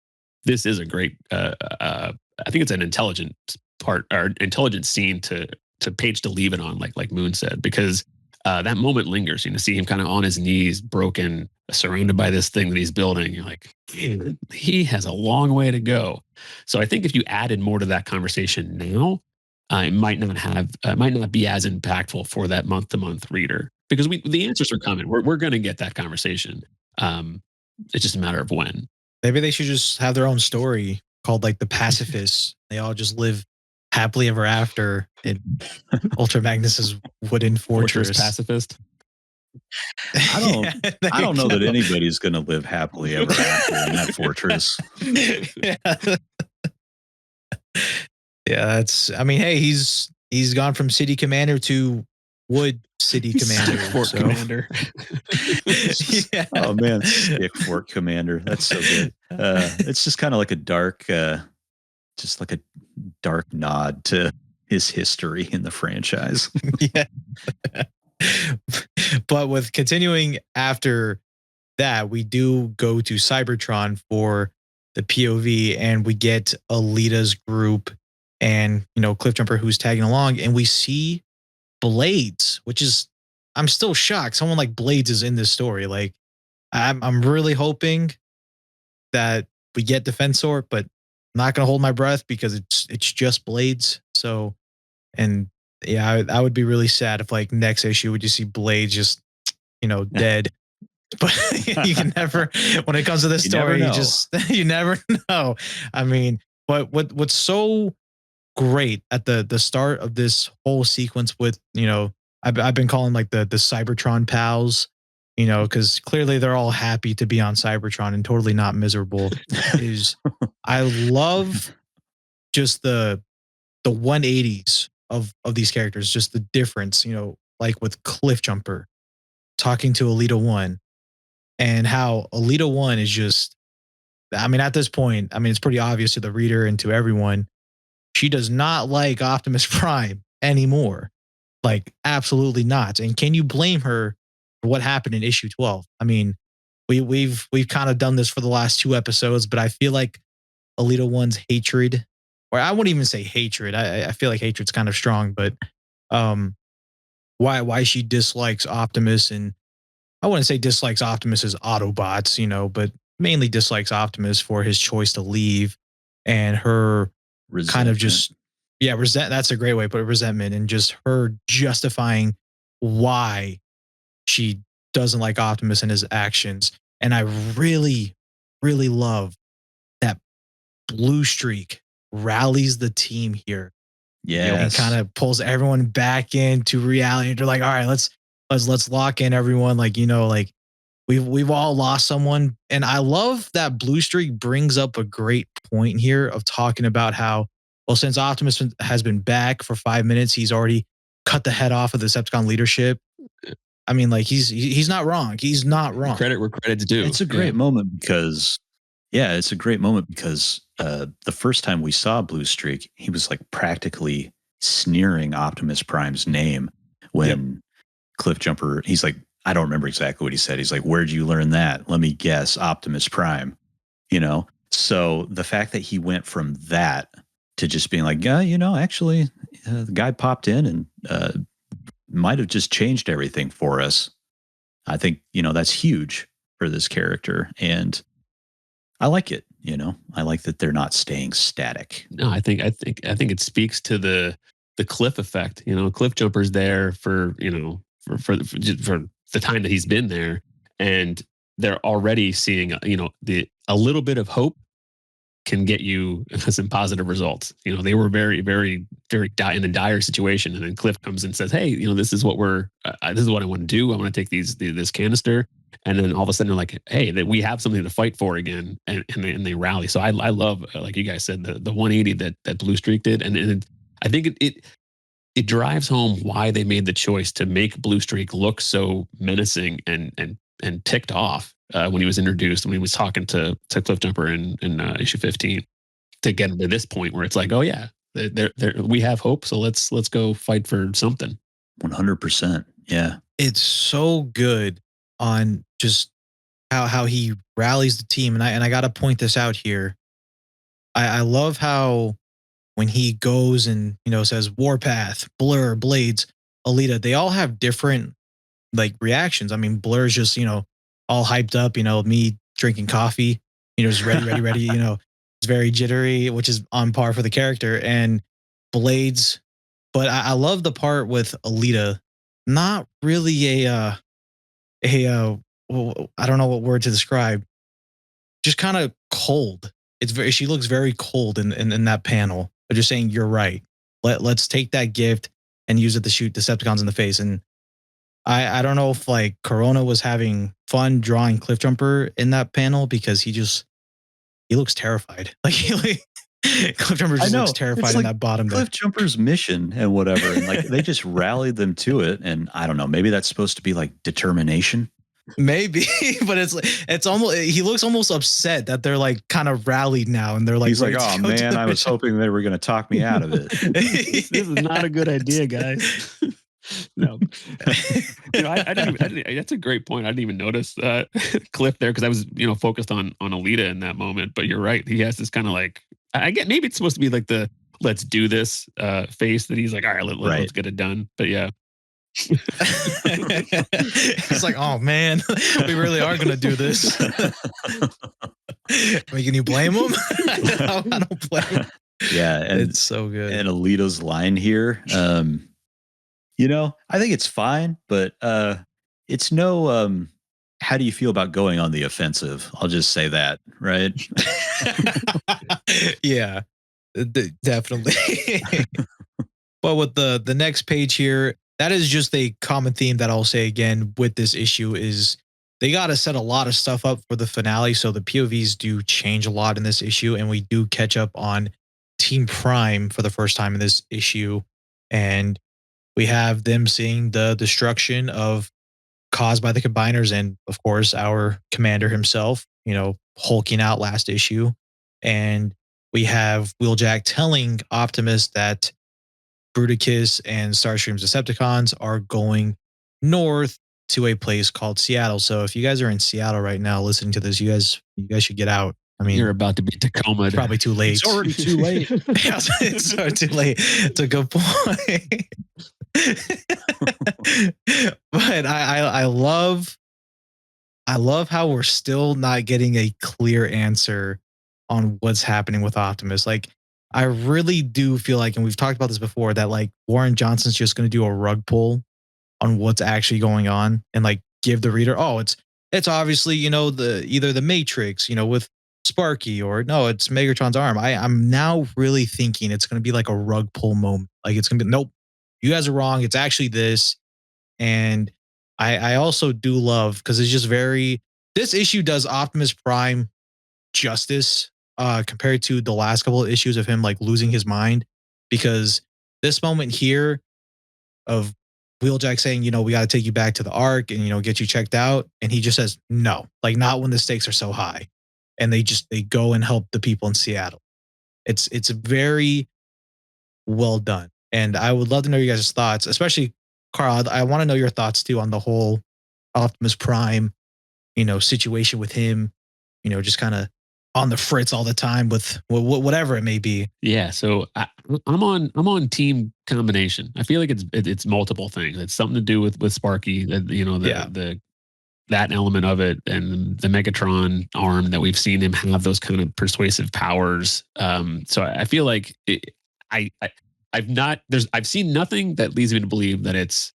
[SPEAKER 2] this is a great. I think it's an intelligent part or intelligent scene to page to leave it on, like Moon said, because that moment lingers. To see him kind of on his knees, broken, surrounded by this thing that he's building. You're like, he has a long way to go. So I think if you added more to that conversation now, it might not be as impactful for that month to month reader because the answers are coming. We're going to get that conversation. It's just a matter of when.
[SPEAKER 1] Maybe they should just have their own story called like the Pacifists. They all just live happily ever after in Ultra Magnus's wooden fortress.
[SPEAKER 2] Pacifist.
[SPEAKER 3] I don't know that anybody's going to live happily ever after in that fortress.
[SPEAKER 1] Yeah, hey, he's gone from city commander to wood city commander.
[SPEAKER 2] Fort commander.
[SPEAKER 1] Yeah.
[SPEAKER 3] Oh man, stick fort commander. That's so good. It's just kind of like a dark nod to his history in the franchise.
[SPEAKER 1] Yeah. But with continuing after that, we do go to Cybertron for the POV, and we get Alita's group and Cliffjumper who's tagging along, and we see Blades, which is, I'm still shocked someone like Blades is in this story. Like I'm really hoping that we get Defensor, but I'm not gonna hold my breath because it's just Blades. So, and yeah, I would be really sad if like next issue would you see Blades just dead. But you can never, when it comes to this story, you never know. I mean, but what's so great at the start of this whole sequence with I've been calling like the Cybertron pals, because clearly they're all happy to be on Cybertron and totally not miserable. Is I love just the 180s of these characters, just the difference, like with Cliffjumper talking to Alita 1 and how Alita 1 is just, I mean, at this point, I mean, it's pretty obvious to the reader and to everyone. She does not like Optimus Prime anymore. Like, absolutely not. And can you blame her for what happened in issue 12? I mean, we've kind of done this for the last 2 episodes, but I feel like Alita 1's hatred, or I wouldn't even say hatred. I feel like hatred's kind of strong, but why she dislikes Optimus, and I wouldn't say dislikes Optimus's Autobots, but mainly dislikes Optimus for his choice to leave and her resentment. Kind of just, that's a great way to put it, resentment, and just her justifying why she doesn't like Optimus and his actions. And I really, really love that Blue Streak rallies the team here.
[SPEAKER 3] Yeah.
[SPEAKER 1] And kind of pulls everyone back into reality. And they're like, all right, let's lock in everyone. Like, like we've all lost someone. And I love that Blue Streak brings up a great point here of talking about how, well, since Optimus has been back for 5 minutes, he's already cut the head off of the Decepticon leadership. I mean, like he's not wrong. He's not wrong.
[SPEAKER 2] Credit where credit's due.
[SPEAKER 3] It's a great moment because, the first time we saw Blue Streak, he was like practically sneering Optimus Prime's name when Cliffjumper, he's like, I don't remember exactly what he said. He's like, where'd you learn that? Let me guess, Optimus Prime, So the fact that he went from that to just being like, actually, the guy popped in and might have just changed everything for us. I think, that's huge for this character. And I like it. I like that they're not staying static.
[SPEAKER 2] No, I think it speaks to the Cliff effect. Cliff Jumper's there for for the time that he's been there, and they're already seeing a little bit of hope can get you some positive results. They were very, very, very in a dire situation, and then Cliff comes and says, "Hey, this is what this is what I want to do. I want to take this canister." And then all of a sudden they're like, "Hey, that we have something to fight for again," and they rally. So I love, like you guys said, the 180 that Blue Streak did, and I think it drives home why they made the choice to make Blue Streak look so menacing and ticked off when he was introduced, when he was talking to Cliff Jumper in issue 15, to get him to this point where it's like, oh yeah, we have hope, so let's go fight for something.
[SPEAKER 3] 100%. Yeah,
[SPEAKER 1] it's so good on just how he rallies the team, and I got to point this out here. I love how when he goes and says Warpath, Blur, Blades, Alita, they all have different like reactions. I mean, Blur's just all hyped up, me drinking coffee, just ready, it's very jittery, which is on par for the character. And Blades, but I love the part with Alita, not really well, I don't know what word to describe, just kind of cold. She looks very cold in that panel. But just saying, you're right. Let's take that gift and use it to shoot Decepticons in the face. And I don't know if like Corona was having fun drawing Cliff Jumper in that panel, because he looks terrified. Like Cliff Jumper just looks terrified in that bottom.
[SPEAKER 3] Cliff Jumper's mission and whatever, and like they just rallied them to it. And I don't know, maybe that's supposed to be like determination.
[SPEAKER 1] Maybe, but it's almost, he looks almost upset that they're like kind of rallied now, and they're like,
[SPEAKER 3] he's like, oh man, I was hoping they were going to talk me out of it.
[SPEAKER 2] This is not a good idea, guys. No, I didn't. That's a great point. I didn't even notice Cliff there, because I was focused on Alita in that moment. But you're right. He has this kind of like, I get, maybe it's supposed to be like the let's do this face that he's like, all right, let's get it done. But yeah.
[SPEAKER 1] It's like, oh man, we really are gonna do this. Can you blame him? I don't blame him.
[SPEAKER 3] Yeah, and
[SPEAKER 1] it's so good.
[SPEAKER 3] And Alito's line here, I think it's fine, but it's no how do you feel about going on the offensive? I'll just say that, right?
[SPEAKER 1] Yeah, definitely. But with the next page here, that is just a common theme that I'll say again with this issue is they got to set a lot of stuff up for the finale. So the POVs do change a lot in this issue, and we do catch up on Team Prime for the first time in this issue. And we have them seeing the destruction caused by the Combiners, and of course our commander himself, hulking out last issue. And we have Wheeljack telling Optimus that Bruticus and Starscream's Decepticons are going north to a place called Seattle. So if you guys are in Seattle right now listening to this, you guys should get out. I mean,
[SPEAKER 2] you're about to be Tacoma.
[SPEAKER 1] It's probably too late.
[SPEAKER 3] It's already too late.
[SPEAKER 1] It's already too late. It's a good point. But I love how we're still not getting a clear answer on what's happening with Optimus. Like, I really do feel like, and we've talked about this before, that like Warren Johnson's just going to do a rug pull on what's actually going on, and like give the reader, oh, it's obviously either the Matrix, with Sparky, or no, it's Megatron's arm. I'm now really thinking it's going to be like a rug pull moment. Like it's going to be, nope, you guys are wrong. It's actually this. And I also do love, because it's just this issue does Optimus Prime justice compared to the last couple of issues of him like losing his mind, because this moment here of Wheeljack saying, we got to take you back to the Ark and, get you checked out. And he just says, no, like not when the stakes are so high. And they go and help the people in Seattle. It's very well done. And I would love to know you guys' thoughts, especially Carl. I want to know your thoughts too on the whole Optimus Prime, situation with him, just kind of on the fritz all the time with whatever it may be.
[SPEAKER 2] Yeah. So I'm on team combination. I feel like it's multiple things. It's something to do with Sparky, the that element of it, and the Megatron arm that we've seen him have those kind of persuasive powers. So I feel like I've seen nothing that leads me to believe that it's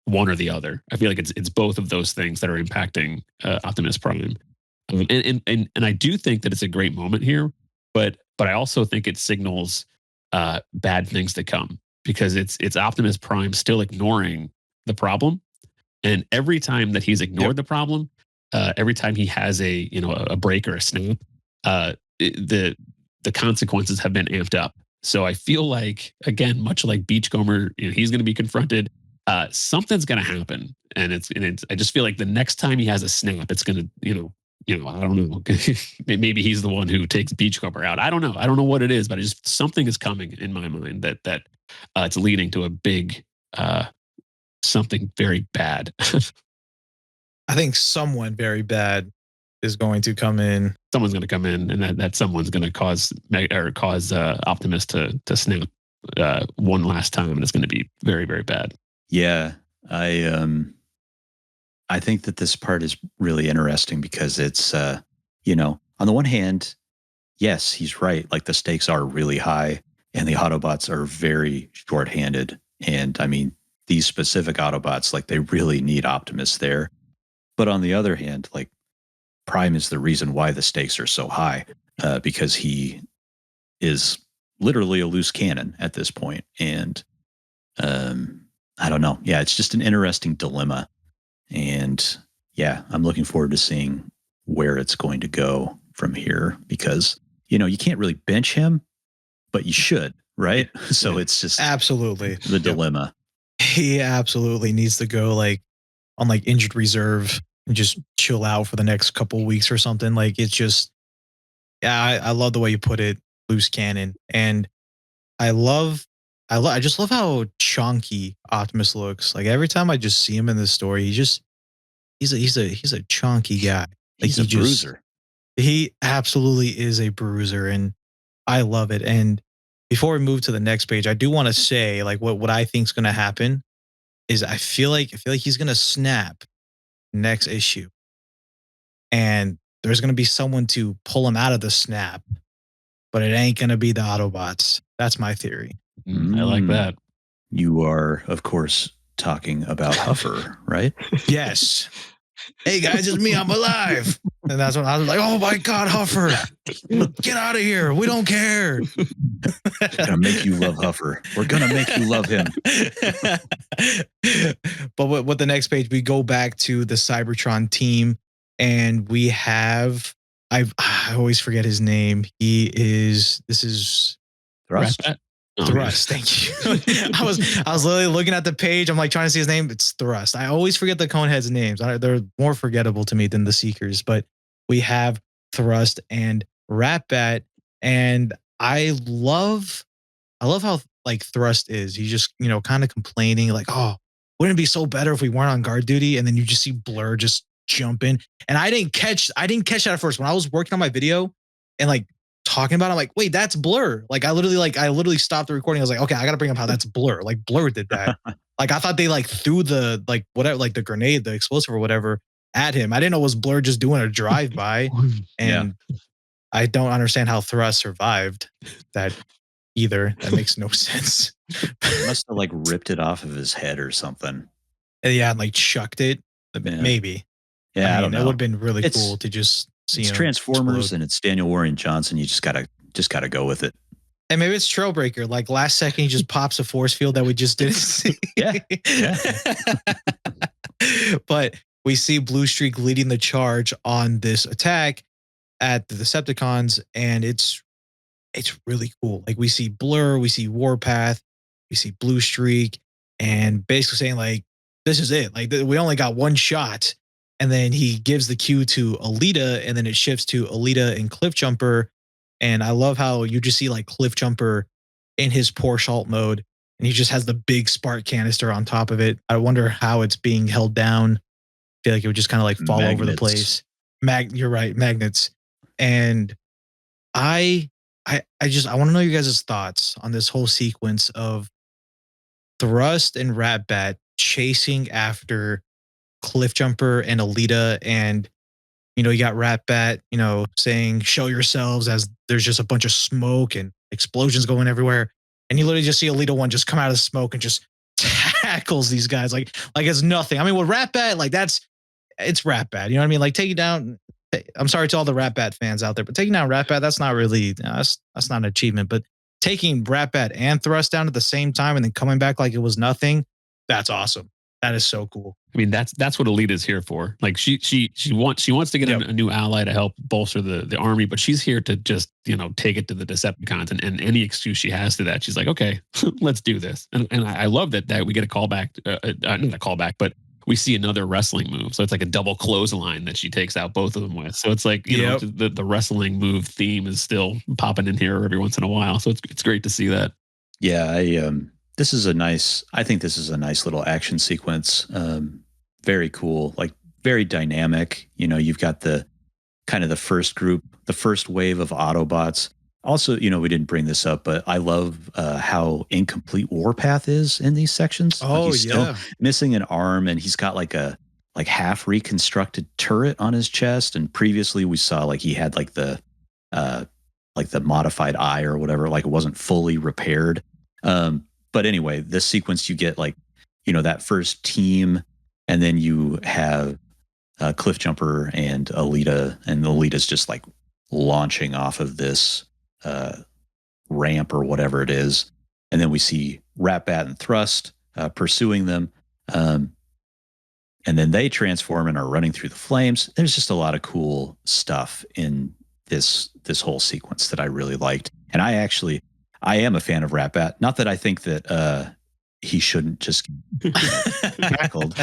[SPEAKER 2] one or the other. I feel like it's both of those things that are impacting Optimus Prime. And I do think that it's a great moment here, but I also think it signals bad things to come, because it's Optimus Prime still ignoring the problem, and every time that he's ignored the problem, every time he has a break or a snap, the consequences have been amped up. So I feel like, again, much like Beachcomber, he's going to be confronted. Something's going to happen, and it's. I just feel like the next time he has a snap, it's going to I don't know. Maybe he's the one who takes Beachcomber out. I don't know. I don't know what it is, but something is coming in my mind that it's leading to a big something very bad.
[SPEAKER 1] I think someone very bad is going to come in.
[SPEAKER 2] Someone's going to come in, and that someone's going to cause Optimus to snap one last time, and it's going to be very, very bad.
[SPEAKER 3] Yeah, I think that this part is really interesting because it's, on the one hand, yes, he's right. Like, the stakes are really high and the Autobots are very shorthanded. And I mean, these specific Autobots, like, they really need Optimus there. But on the other hand, like, Prime is the reason why the stakes are so high, because he is literally a loose cannon at this point. And I don't know. Yeah, it's just an interesting dilemma. And yeah, I'm looking forward to seeing where it's going to go from here, because, you can't really bench him, but you should, right? So it's just
[SPEAKER 1] absolutely
[SPEAKER 3] the dilemma.
[SPEAKER 1] He absolutely needs to go on injured reserve and just chill out for the next couple weeks or something. Like, it's just, yeah, I love the way you put it, loose cannon. And I just love how chunky Optimus looks. Like, every time I just see him in this story, he's a chunky guy. Like,
[SPEAKER 3] He's a bruiser.
[SPEAKER 1] He absolutely is a bruiser, and I love it. And before we move to the next page, I do want to say, like, what I think is going to happen is I feel like he's going to snap next issue, and there's going to be someone to pull him out of the snap, but it ain't going to be the Autobots. That's my theory.
[SPEAKER 2] I like that.
[SPEAKER 3] You are, of course, talking about Huffer, right?
[SPEAKER 1] Yes. Hey guys, it's me. I'm alive. And that's when I was like, oh my God, Huffer, get out of here. We don't care.
[SPEAKER 3] We're gonna make you love Huffer. We're gonna make you love him.
[SPEAKER 1] But with the next page, we go back to the Cybertron team, and we have I always forget his name. This is
[SPEAKER 3] Thrust.
[SPEAKER 1] Thrust, thank you. I was literally looking at the page. I'm like trying to see his name. It's Thrust. I always forget the Coneheads' names. They're more forgettable to me than the Seekers. But we have Thrust and Ratbat, and I love how Thrust is. He's just kind of complaining, like, oh, wouldn't it be so better if we weren't on guard duty? And then you just see Blur just jump in, and I didn't catch that at first when I was working on my video and talking about it. I'm like, wait, that's Blur. I literally stopped the recording. I was like, okay, I gotta bring up how that's Blur. Like, Blur did that. I thought they threw the whatever, the grenade, the explosive or whatever at him. I didn't know it was Blur just doing a drive by. And I don't understand how Thrust survived that either. That makes no sense.
[SPEAKER 3] He must have ripped it off of his head or something.
[SPEAKER 1] Yeah, and chucked it. Maybe.
[SPEAKER 3] Yeah, I don't know.
[SPEAKER 1] It would have been really cool to just see
[SPEAKER 3] it's
[SPEAKER 1] him
[SPEAKER 3] Transformers
[SPEAKER 1] explode.
[SPEAKER 3] and it's Daniel Warren Johnson. You just gotta go with it.
[SPEAKER 1] And maybe it's Trailbreaker. Last second, he just pops a force field that we just didn't see.
[SPEAKER 3] Yeah.
[SPEAKER 1] But we see Blue Streak leading the charge on this attack at the Decepticons, and it's really cool. We see Blur, we see Warpath, we see Blue Streak, and basically saying this is it. We only got one shot. And then he gives the cue to Alita, and then it shifts to Alita and Cliffjumper. And I love how you just see Cliffjumper in his Porsche alt mode, and he just has the big spark canister on top of it. I wonder how it's being held down. I feel like it would just kind of fall over the place. You're right, magnets. And I want to know you guys' thoughts on this whole sequence of Thrust and Ratbat chasing after Cliffjumper and Alita, and you got Rat-Bat, saying "show yourselves" as there's just a bunch of smoke and explosions going everywhere, and you literally just see Alita 1 just come out of the smoke and just tackles these guys like it's nothing. I mean, with Rat-Bat, like it's Rat-Bat. You know what I mean? Like taking down. I'm sorry to all the Rat-Bat fans out there, but taking down Rat-Bat, that's not really that's not an achievement. But taking Rat-Bat and Thrust down at the same time and then coming back like it was nothing, that's awesome. That is so cool.
[SPEAKER 2] I mean, that's what Alita is here for. Like she wants to get a new ally to help bolster the army, but she's here to just take it to the Decepticons, and any excuse she has to that, she's like, okay, let's do this. And I love that we get a callback, not a callback, but we see another wrestling move. So it's like a double clothesline that she takes out both of them with. So it's like the wrestling move theme is still popping in here every once in a while. So it's great to see that.
[SPEAKER 3] Yeah, I think this is a nice little action sequence. Very cool, like very dynamic. You've got the kind of the first group, the first wave of Autobots. Also, we didn't bring this up, but I love how incomplete Warpath is in these sections.
[SPEAKER 1] Oh,
[SPEAKER 3] he's still missing an arm, and he's got like a half reconstructed turret on his chest. And previously, we saw he had the modified eye or whatever. Like it wasn't fully repaired. But anyway, this sequence you get that first team, and then you have Cliffjumper and Alita, and Alita's just launching off of this ramp or whatever it is, and then we see Rat-Bat and Thrust pursuing them, and then they transform and are running through the flames. There's just a lot of cool stuff in this whole sequence that I really liked, and I am a fan of Rat-Bat. Not that I think that he shouldn't just get tackled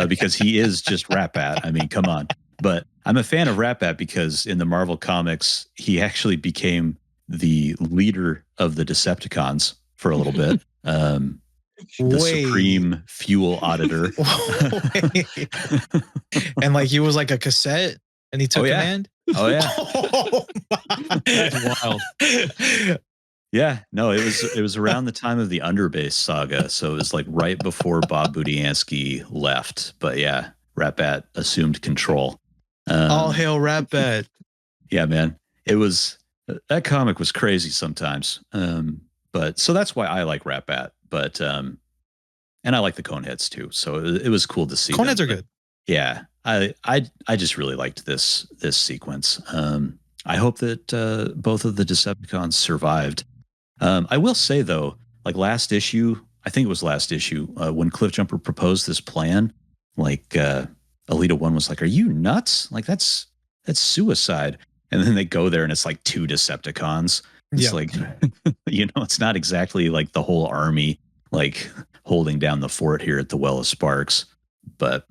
[SPEAKER 3] because he is just Rat-Bat. I mean, come on. But I'm a fan of Rat-Bat because in the Marvel comics, he actually became the leader of the Decepticons for a little bit. The supreme fuel auditor.
[SPEAKER 1] And he was like a cassette and he took command.
[SPEAKER 3] Oh yeah.
[SPEAKER 1] Oh,
[SPEAKER 2] that's wild.
[SPEAKER 3] Yeah, no, it was around the time of the Underbase saga, so it was right before Bob Budiansky left. But yeah, Rat-Bat assumed control.
[SPEAKER 1] All hail Rat-Bat.
[SPEAKER 3] Yeah, man, that comic was crazy sometimes. But so that's why I like Rat-Bat. But and I like the Coneheads too. So it was cool to see.
[SPEAKER 1] Coneheads are good.
[SPEAKER 3] Yeah, I just really liked this sequence. I hope that both of the Decepticons survived. I will say though, last issue, I think it was last issue, when Cliffjumper proposed this plan, Alita 1 was like, "Are you nuts? That's suicide." And then they go there and it's 2 Decepticons. It's it's not exactly the whole army holding down the fort here at the Well of Sparks, but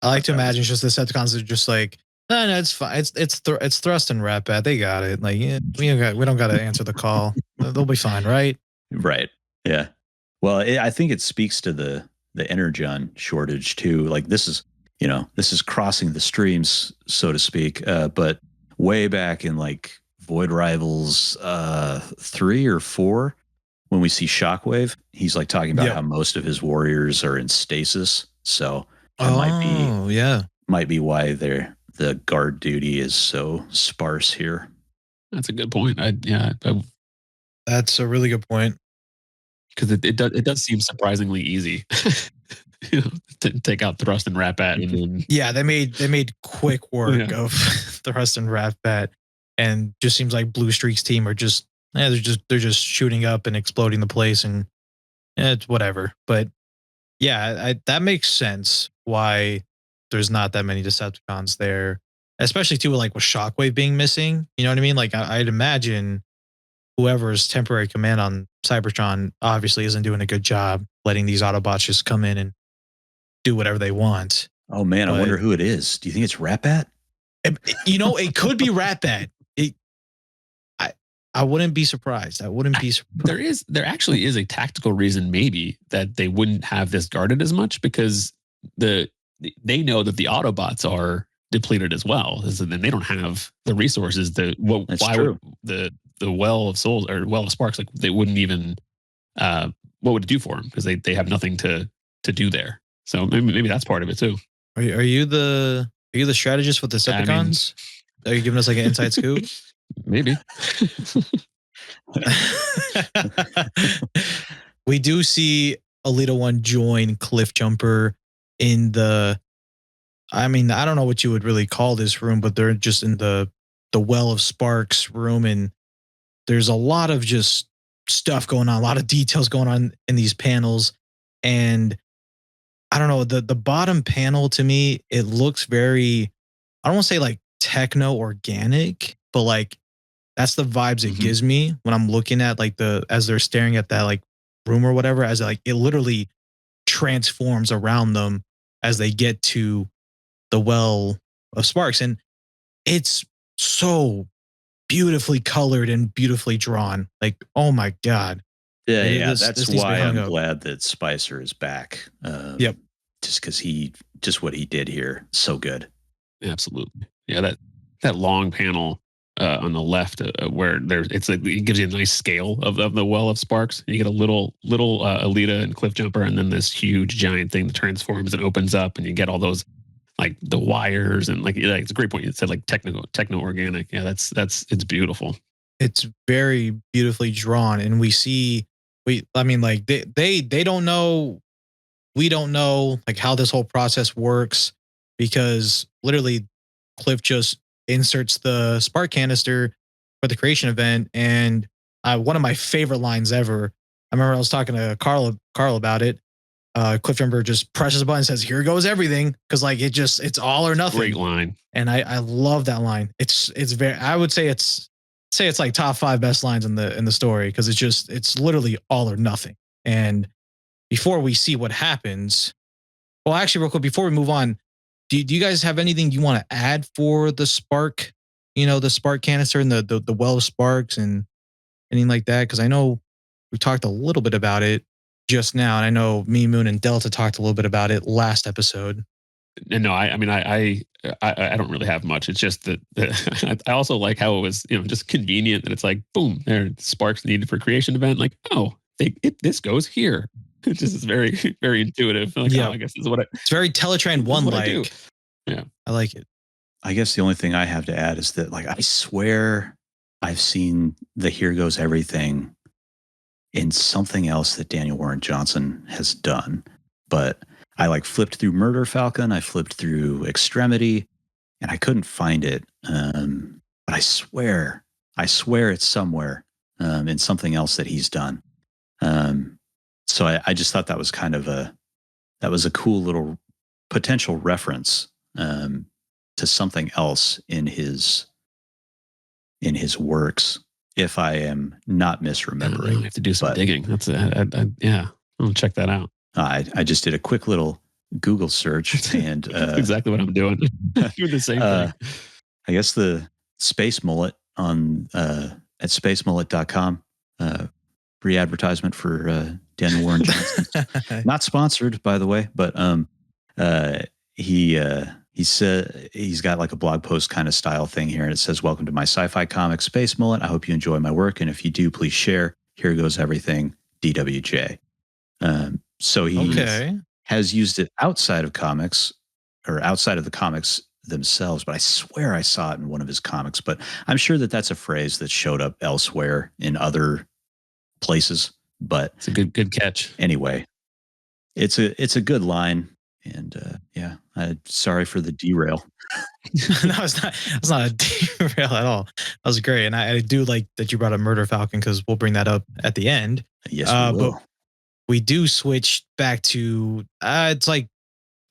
[SPEAKER 1] I like to imagine just the Decepticons are just no, it's fine. It's Thrust and Rat-Bat. They got it. We don't got to answer the call. They'll be fine, right?
[SPEAKER 3] Right. Yeah. Well, I think it speaks to the energon shortage too. This is crossing the streams, so to speak. But way back in Void Rivals 3 or 4, when we see Shockwave, he's talking about how most of his warriors are in stasis. So that might be why the guard duty is so sparse here.
[SPEAKER 2] That's a good point.
[SPEAKER 1] That's a really good point.
[SPEAKER 2] Because it does seem surprisingly easy, to take out Thrust and Rat-Bat. And
[SPEAKER 1] yeah, they made quick work of Thrust and Rat-Bat, and just seems like Blue Streak's team are just they're just shooting up and exploding the place, and it's whatever. But yeah, that makes sense why there's not that many Decepticons there, especially too with Shockwave being missing. You know what I mean? I'd imagine whoever's temporary command on Cybertron obviously isn't doing a good job letting these Autobots just come in and do whatever they want.
[SPEAKER 3] Oh man, I wonder who it is. Do you think it's Rat-Bat?
[SPEAKER 1] It could be Rat-Bat. I wouldn't be surprised.
[SPEAKER 2] There actually is a tactical reason maybe that they wouldn't have this guarded as much, because they know that the Autobots are depleted as well, and then they don't have the resources. True. The Well of Souls or Well of Sparks, they wouldn't even. What would it do for them? Because they have nothing to do there. So maybe that's part of it too.
[SPEAKER 1] Are you the strategist with the Decepticons? Are you giving us like an inside scoop?
[SPEAKER 2] Maybe.
[SPEAKER 1] We do see Alita 1 join Cliffjumper in the, I mean, I don't know what you would really call this room, but they're just in the Well of Sparks room, and there's a lot of just stuff going on, a lot of details going on in these panels. And I don't know, the bottom panel to me, it looks very, I don't want to say like techno organic, but like that's the vibes it gives me when I'm looking at like as they're staring at that like room or whatever, as like it literally transforms around them as they get to the Well of Sparks. And it's so beautifully colored and beautifully drawn. Like, oh my God.
[SPEAKER 3] Yeah, that's why I'm glad that Spicer is back.
[SPEAKER 1] Yep.
[SPEAKER 3] Just because what he did here, so good.
[SPEAKER 2] Absolutely. Yeah, that long panel on the left where it's like it gives you a nice scale of the Well of Sparks. You get a little Alita and Cliffjumper, and then this huge giant thing that transforms and opens up, and you get all those like the wires and like it's a great point. You said like techno organic. Yeah, it's beautiful.
[SPEAKER 1] It's very beautifully drawn, and I mean, like they don't know, we don't know like how this whole process works, because literally Cliff just inserts the spark canister for the creation event. And one of my favorite lines ever, I remember I was talking to Carl about it. Cliffjumper just presses a button and says, "Here goes everything," because like it's all or nothing.
[SPEAKER 2] Great line.
[SPEAKER 1] And I love that line. It's very, I would say it's like top 5 best lines in the story, because it's literally all or nothing. And before we see what happens, well, actually, real quick before we move on, do you guys have anything you want to add for the spark, the spark canister and the Well of Sparks and anything like that? Because I know we talked a little bit about it just now, and I know me, Moon, and Delta talked a little bit about it last episode.
[SPEAKER 2] And no, I mean, I don't really have much. It's just that I also like how it was, just convenient that it's like, boom, there, sparks needed for creation event. Like, oh, this goes here. It just is very, very intuitive. Like,
[SPEAKER 1] yeah,
[SPEAKER 2] I guess
[SPEAKER 1] it's very Teletran 1 like.
[SPEAKER 2] Yeah,
[SPEAKER 1] I like it.
[SPEAKER 3] I guess the only thing I have to add is that, like, I swear I've seen the Here Goes Everything in something else that Daniel Warren Johnson has done, but I like flipped through Murder Falcon, I flipped through Extremity, and I couldn't find it. But I swear it's somewhere in something else that he's done. So I just thought that was kind of a cool little potential reference to something else in his works, if I am not misremembering.
[SPEAKER 2] I have to do some digging. That's yeah, I'll check that out.
[SPEAKER 3] I just did a quick little Google search, and
[SPEAKER 2] that's exactly what I'm doing. You're the same thing.
[SPEAKER 3] I guess the Space Mullet on at spacemullet.com. Free advertisement for Daniel Warren Johnson. Not sponsored, by the way, but he said he's got like a blog post kind of style thing here, and it says, "Welcome to my sci-fi comic, Space Mullet. I hope you enjoy my work, and if you do, please share. Here goes everything, DWJ." So he has used it outside of comics, or outside of the comics themselves, but I swear I saw it in one of his comics. But I'm sure that that's a phrase that showed up elsewhere in other places. But
[SPEAKER 2] it's a good catch.
[SPEAKER 3] Anyway, it's a good line, and yeah, sorry for the derail.
[SPEAKER 1] No, it's not a derail at all. That was great, and I do like that you brought up Murder Falcon, because we'll bring that up at the end.
[SPEAKER 3] Yes, we will.
[SPEAKER 1] But we do switch back to it's like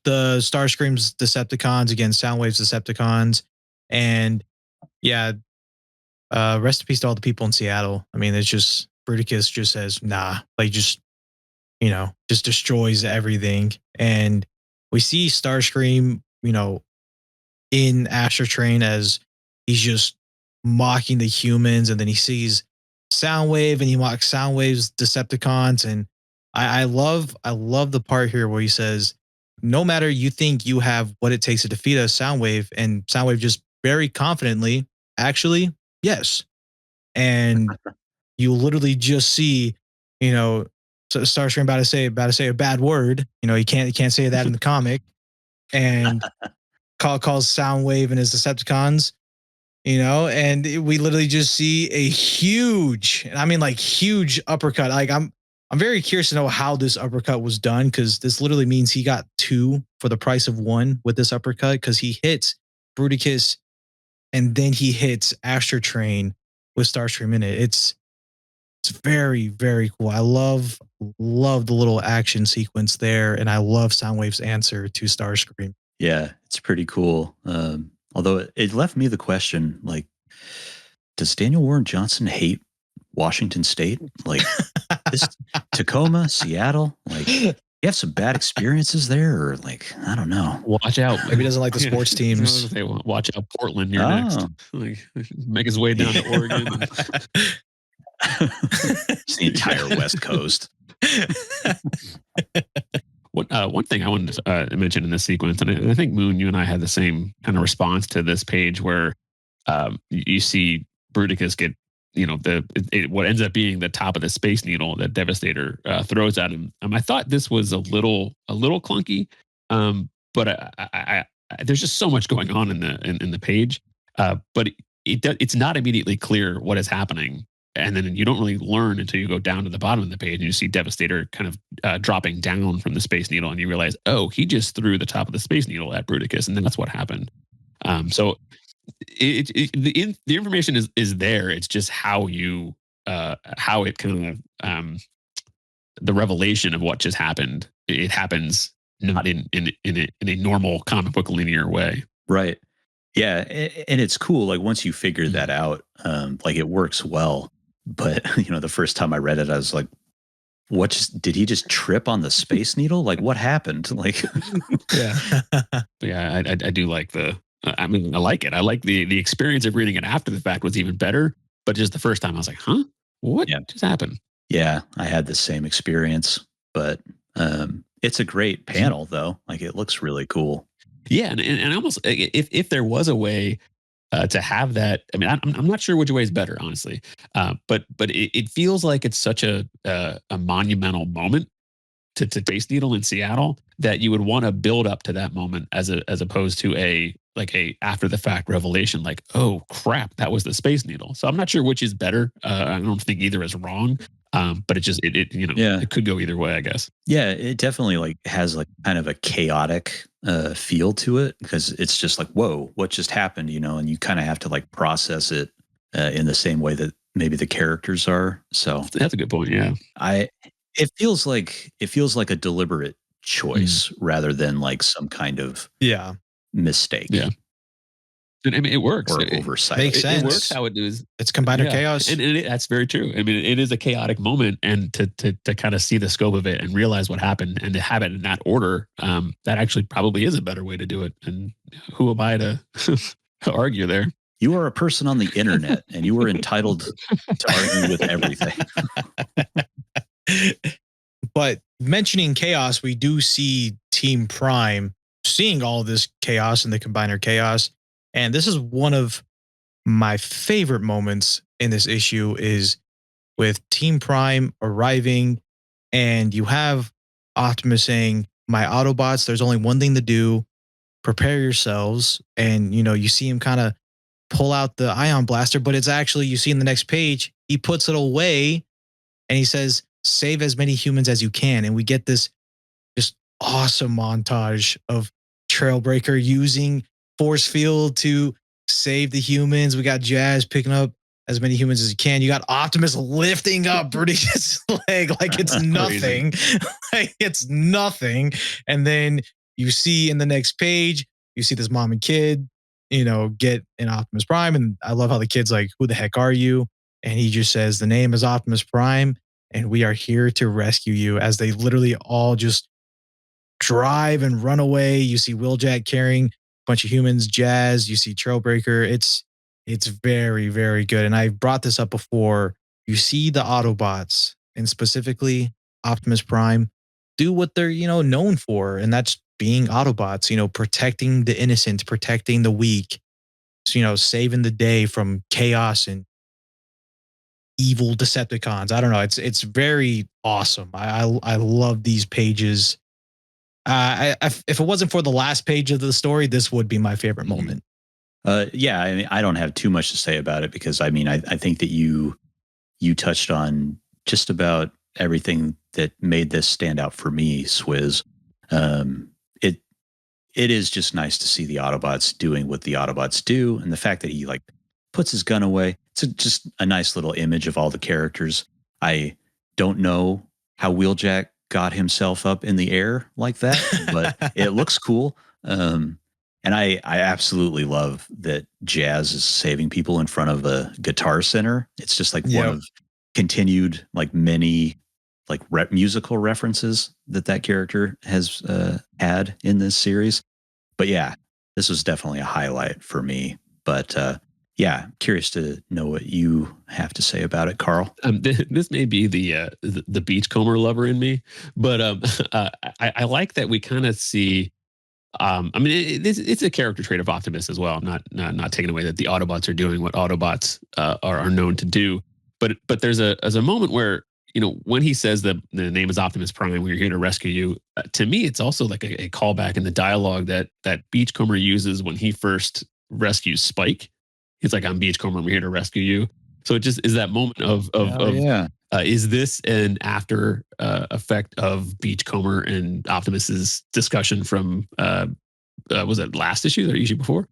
[SPEAKER 1] the Starscream's Decepticons against Soundwave's Decepticons, and yeah, rest in peace to all the people in Seattle. I mean, it's just Bruticus just says nah, like just destroys everything, and we see Starscream, in Astro Train as he's just mocking the humans, and then he sees Soundwave and he mocks Soundwave's Decepticons, and I love the part here where he says, "No matter you think you have what it takes to defeat us, Soundwave," and Soundwave just very confidently, "Actually, yes." And you literally just see, So Starscream about to say a bad word. You know, he can't say that in the comic, and calls Soundwave and his Decepticons. You know, and we literally just see a huge, and I mean like huge uppercut. Like I'm very curious to know how this uppercut was done, because this literally means he got 2 for the price of 1 with this uppercut, because he hits Bruticus and then he hits Astro Train with Starscream in it. It's very, very cool. I love the little action sequence there, and I love Soundwave's answer to Starscream.
[SPEAKER 3] Yeah, it's pretty cool. Although it left me the question, like, does Daniel Warren Johnson hate Washington State? Like, this Tacoma, Seattle? Like, you have some bad experiences there? Or, like, I don't know.
[SPEAKER 2] Watch out.
[SPEAKER 1] Maybe he doesn't like the sports teams.
[SPEAKER 2] Watch out, Portland, you're next. Like, make his way down to Oregon.
[SPEAKER 3] It's the entire West Coast.
[SPEAKER 2] One thing I wanted to mention in this sequence, and I think Moon, you and I had the same kind of response to this page, where you see Bruticus get, you know, what ends up being the top of the Space Needle that Devastator throws at him. I thought this was a little clunky, but there's just so much going on in the page, but it's not immediately clear what is happening. And then you don't really learn until you go down to the bottom of the page and you see Devastator kind of dropping down from the Space Needle, and you realize, oh, he just threw the top of the Space Needle at Bruticus, and then that's what happened. So the information is there. It's just how it kind of the revelation of what just happened. It happens not in a normal comic book linear way.
[SPEAKER 3] Right. Yeah, and it's cool. Like, once you figure that out, like, it works well. But, you know, the first time I read it, I was like, did he just trip on the Space Needle? Like, what happened? Like,
[SPEAKER 2] yeah, I do like I like it. I like the experience of reading it after the fact was even better. But just the first time I was like, huh? What just happened?
[SPEAKER 3] Yeah, I had the same experience, but it's a great panel though. Like, it looks really cool.
[SPEAKER 2] Yeah. And almost, if there was a way to have that, I mean, I'm not sure which way is better, honestly. But it feels like it's such a monumental moment to Space Needle in Seattle that you would want to build up to that moment as opposed to a after the fact revelation, like, oh crap, that was the Space Needle. So I'm not sure which is better. I don't think either is wrong. But it could go either way, I guess.
[SPEAKER 3] Yeah, it definitely like has like kind of a chaotic feel to it, because it's just like, whoa, what just happened, you know? And you kind of have to like process it in the same way that maybe the characters are. So
[SPEAKER 2] that's a good point. Yeah,
[SPEAKER 3] it feels like a deliberate choice rather than like some kind of mistake.
[SPEAKER 2] Yeah. I mean, it works.
[SPEAKER 3] Or oversight.
[SPEAKER 1] Makes sense.
[SPEAKER 2] It works how it is.
[SPEAKER 1] It's combiner chaos.
[SPEAKER 2] And that's very true. I mean, it is a chaotic moment, and to kind of see the scope of it and realize what happened and to have it in that order, that actually probably is a better way to do it. And who am I to argue there?
[SPEAKER 3] You are a person on the internet, and you are entitled to argue with everything.
[SPEAKER 1] But mentioning chaos, we do see Team Prime seeing all this chaos and the combiner chaos. And this is one of my favorite moments in this issue, is with Team Prime arriving, and you have Optimus saying, my Autobots, there's only one thing to do, prepare yourselves. And, you know, you see him kind of pull out the ion blaster, but it's actually, you see in the next page, he puts it away and he says, save as many humans as you can. And we get this just awesome montage of Trailbreaker using force field to save the humans. We got Jazz picking up as many humans as he can. You got Optimus lifting up Bruticus' leg like it's nothing. Like it's nothing. And then you see in the next page, you see this mom and kid, you know, get in Optimus Prime. And I love how the kid's like, who the heck are you? And he just says, the name is Optimus Prime, and we are here to rescue you, as they literally all just drive and run away. You see Wheeljack carrying a bunch of humans, Jazz, you see Trailbreaker. It's very, very good. And I brought this up before. You see the Autobots, and specifically Optimus Prime, do what they're, you know, known for. And that's being Autobots, you know, protecting the innocent, protecting the weak, you know, saving the day from chaos and evil Decepticons. I don't know. It's very awesome. I love these pages. If it wasn't for the last page of the story, this would be my favorite moment.
[SPEAKER 3] Yeah, I mean, I don't have too much to say about it because I mean, I think that you touched on just about everything that made this stand out for me, Swizz. It is just nice to see the Autobots doing what the Autobots do, and the fact that he like puts his gun away. It's just a nice little image of all the characters. I don't know how Wheeljack got himself up in the air like that, but it looks cool. And I absolutely love that Jazz is saving people in front of a Guitar Center. It's just like one of continued like many like musical references that character has had in this series. But yeah, this was definitely a highlight for me. But yeah, curious to know what you have to say about it, Carl.
[SPEAKER 2] This may be the Beachcomber lover in me, but I like that we kind of see. I mean, it's a character trait of Optimus as well. I'm not taking away that the Autobots are doing what Autobots are known to do, but there's a moment where, you know, when he says that the name is Optimus Prime, we're here to rescue you. To me, it's also like a callback in the dialogue that Beachcomber uses when he first rescues Spike. He's like, "I'm Beachcomber. I'm here to rescue you." So it just is that moment of is this an after effect of Beachcomber and Optimus's discussion from was it last issue or issue before?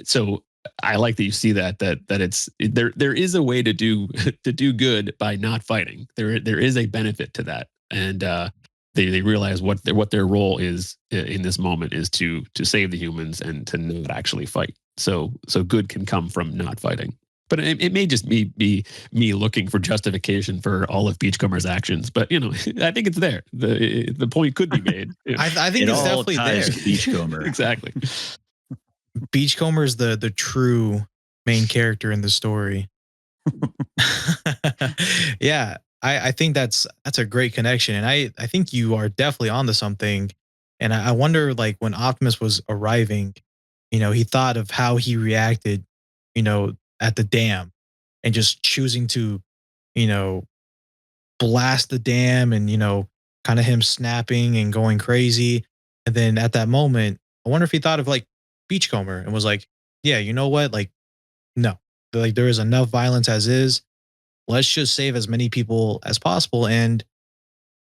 [SPEAKER 2] So I like that you see that it's there is a way to do good by not fighting. There is a benefit to that, and they realize what their role is in this moment is to save the humans and to not actually fight. So good can come from not fighting. But it may just be me looking for justification for all of Beachcomber's actions. But, you know, I think it's there. The point could be made.
[SPEAKER 1] I think it's definitely there.
[SPEAKER 3] Beachcomber.
[SPEAKER 2] Exactly.
[SPEAKER 1] Beachcomber is the true main character in the story. Yeah, I think that's a great connection. And I think you are definitely onto something. And I wonder, like, when Optimus was arriving, you know, he thought of how he reacted, you know, at the dam and just choosing to, you know, blast the dam and, you know, kind of him snapping and going crazy. And then at that moment, I wonder if he thought of like Beachcomber and was like, yeah, you know what? Like, no, like there is enough violence as is. Let's just save as many people as possible. And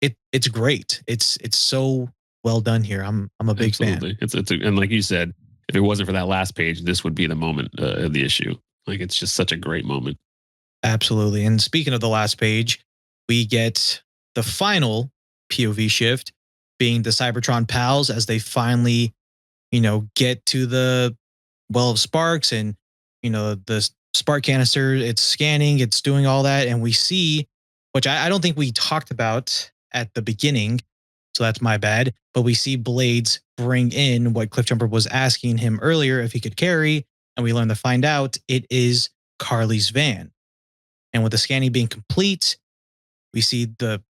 [SPEAKER 1] it's great. It's so well done here. I'm a big fan.
[SPEAKER 2] It's and like you said, if it wasn't for that last page, this would be the moment of the issue. Like, it's just such a great moment.
[SPEAKER 1] Absolutely. And speaking of the last page, we get the final POV shift being the Cybertron pals as they finally, you know, get to the well of sparks and, you know, the spark canister, it's scanning, it's doing all that. And we see, which I don't think we talked about at the beginning, so that's my bad, but we see Blades bring in what Cliffjumper was asking him earlier if he could carry. And we learn to find out it is Carly's van. And with the scanning being complete, we see the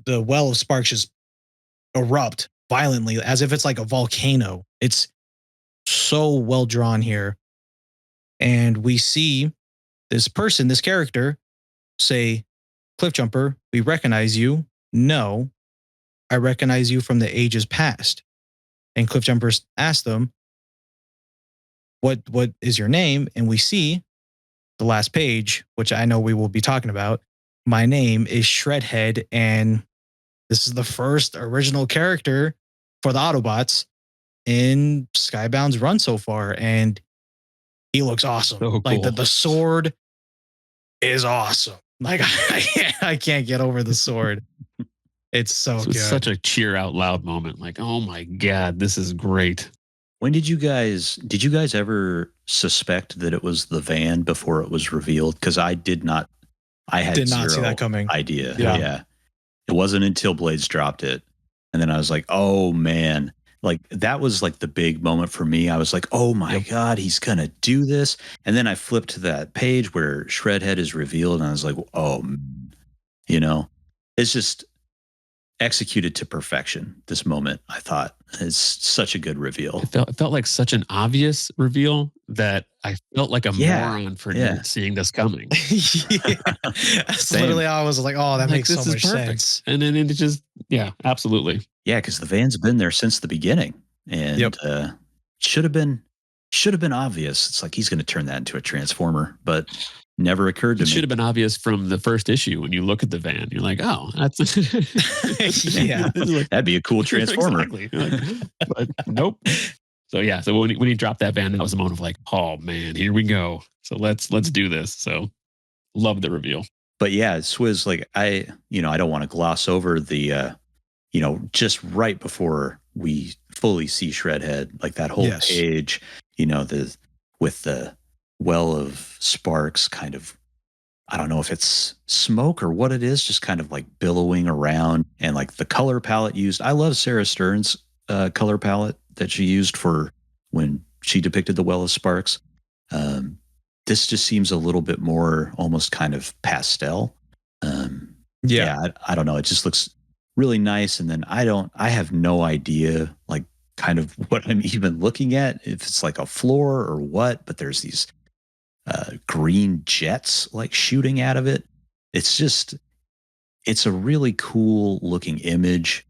[SPEAKER 1] well of sparks just erupt violently as if it's like a volcano. It's so well drawn here. And we see this person, this character, say, Cliffjumper, we recognize you. No, I recognize you from the ages past. And Cliffjumper asks them, what is your name? And we see the last page, which I know we will be talking about. My name is Shredhead, and this is the first original character for the Autobots in Skybound's run so far, and he looks awesome. So cool. Like the sword is awesome. Like I can't get over the sword. It's so good.
[SPEAKER 2] It's such a cheer out loud moment. Like, oh my God, this is great.
[SPEAKER 3] When did you guys ever suspect that it was the van before it was revealed? Because I did not. I did not see that coming. Idea. Yeah. It wasn't until Blades dropped it, and then I was like, oh man. Like, that was like the big moment for me. I was like, oh my God, he's gonna do this. And then I flipped to that page where Shredhead is revealed, and I was like, oh, you know, it's just executed to perfection. This moment, I thought, is such a good reveal.
[SPEAKER 2] It felt like such an obvious reveal that I felt like a moron for not seeing this coming.
[SPEAKER 1] That's literally how I was like, oh, that makes so much sense.
[SPEAKER 2] And then it just, absolutely.
[SPEAKER 3] Yeah, because the van's been there since the beginning, and should have been obvious. It's like he's going to turn that into a transformer, but never occurred to me.
[SPEAKER 2] It should have been obvious from the first issue when you look at the van. You're like, oh, that's
[SPEAKER 3] that'd be a cool transformer.
[SPEAKER 2] Exactly. But nope. So so when he dropped that van, that was a moment of like, oh man, here we go. So let's do this. So love the reveal.
[SPEAKER 3] But yeah, Swizz, like I don't want to gloss over the just right before we fully see Shredhead, like that whole page, with the well of sparks kind of, I don't know if it's smoke or what it is, just kind of like billowing around, and like the color palette used. I love Sarah Stern's color palette that she used for when she depicted the well of sparks. This just seems a little bit more almost kind of pastel. I don't know. It just looks really nice. And then I have no idea like kind of what I'm even looking at, if it's like a floor or what, but there's these green jets like shooting out of it. It's a really cool looking image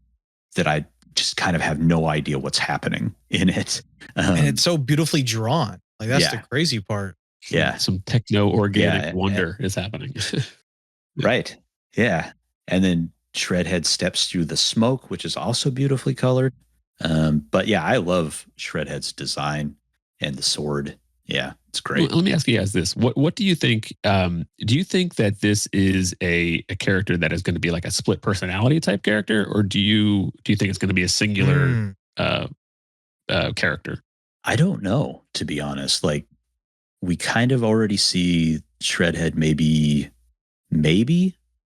[SPEAKER 3] that I just kind of have no idea what's happening in it.
[SPEAKER 1] And it's so beautifully drawn. Like that's the crazy part.
[SPEAKER 3] Yeah.
[SPEAKER 2] Some techno organic wonder is happening.
[SPEAKER 3] Right. Yeah. And then Shredhead steps through the smoke, which is also beautifully colored. But yeah, I love Shredhead's design and the sword. Yeah, it's great.
[SPEAKER 2] Well, let me ask you guys this. What do you think? Do you think that this is a character that is going to be like a split personality type character, or do you think it's going to be a singular character?
[SPEAKER 3] I don't know, to be honest. Like, we kind of already see Shredhead maybe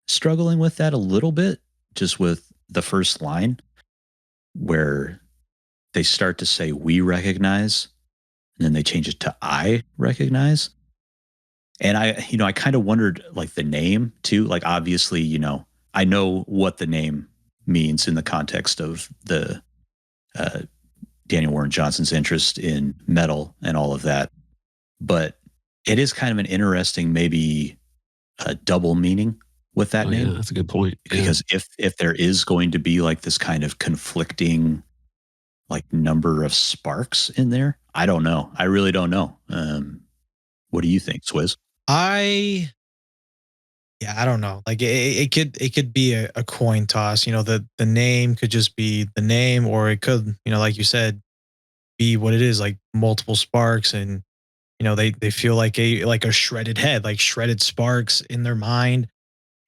[SPEAKER 3] struggling with that a little bit, just with the first line where they start to say "we recognize," and then they change it to "I recognize." And I kind of wondered like the name too. Like, obviously, I know what the name means in the context of the Daniel Warren Johnson's interest in metal and all of that. But it is kind of an interesting, maybe a double meaning with that name.
[SPEAKER 2] Yeah, that's a good point.
[SPEAKER 3] Because if there is going to be like this kind of conflicting like number of sparks in there, I don't know. I really don't know. What do you think, Swizz?
[SPEAKER 1] I don't know. Like it could be a coin toss. The name could just be the name, or it could, like you said, be what it is, like multiple sparks, and they feel like a shredded head, like shredded sparks in their mind,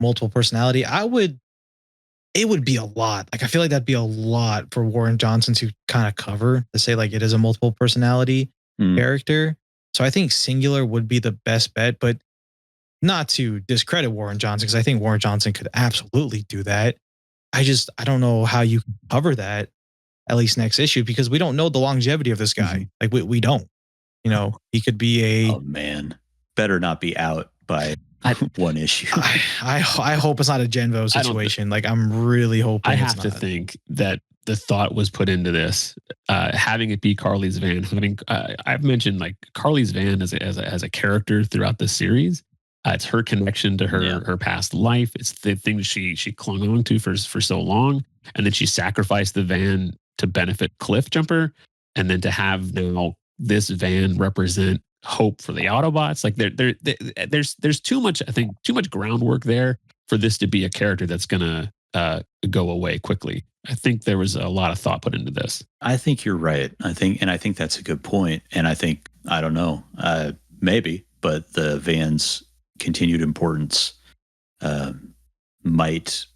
[SPEAKER 1] multiple personality. It would be a lot. Like I feel like that'd be a lot for Warren Johnson to kind of cover, to say like it is a multiple personality character. So I think singular would be the best bet, but not to discredit Warren Johnson, because I think Warren Johnson could absolutely do that. I don't know how you can cover that, at least next issue, because we don't know the longevity of this guy. Like we don't, he could be
[SPEAKER 3] oh man, better not be out by one issue.
[SPEAKER 1] I hope it's not a Genvo situation. Like I'm really hoping.
[SPEAKER 2] I have to think that the thought was put into this, having it be Carly's van. I've mentioned like Carly's van as a character throughout the series. It's her connection to her past life. It's the thing she clung on to for so long, and then she sacrificed the van to benefit Cliff Jumper, and then to have now this van represent hope for the Autobots. Like there's too much, I think, too much groundwork there for this to be a character that's gonna go away quickly. I think there was a lot of thought put into this.
[SPEAKER 3] I think you're right. I think that's a good point. And I think, I don't know, maybe, but the van's continued importance might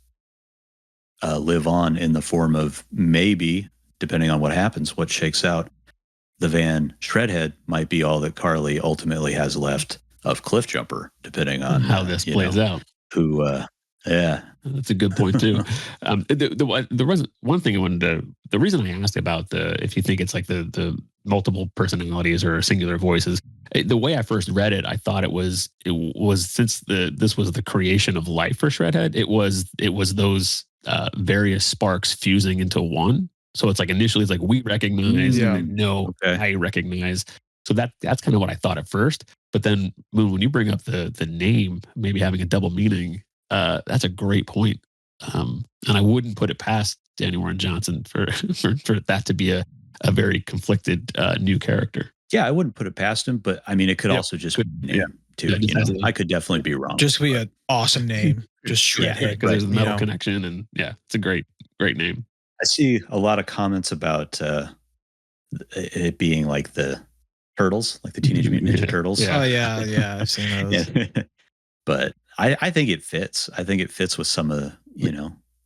[SPEAKER 3] live on in the form of maybe, depending on what happens, what shakes out, the van Shredhead might be all that Carly ultimately has left of Cliff Jumper, depending on
[SPEAKER 2] how this plays out.
[SPEAKER 3] Who,
[SPEAKER 2] that's a good point too. There was one thing I wanted to. The reason I asked about if you think it's like the multiple personalities or singular voices, the way I first read it, I thought it was since this was the creation of life for Shredhead. It was those various sparks fusing into one. So it's like initially it's like we recognize, and then I recognize. So that's kind of what I thought at first. But then Moon, when you bring up the name, maybe having a double meaning, that's a great point. And I wouldn't put it past Danny Warren Johnson for that to be a very conflicted new character.
[SPEAKER 3] Yeah, I wouldn't put it past him, but I mean, it could also just be name too. I could definitely be wrong.
[SPEAKER 1] Just be an awesome name. Just Shredhead.
[SPEAKER 2] Because there's a metal connection, and it's a great name.
[SPEAKER 3] I see a lot of comments about it being like the Turtles, like the Teenage Mutant Ninja Turtles.
[SPEAKER 1] Oh yeah, I've seen those.
[SPEAKER 3] But I think it fits. I think it fits with some of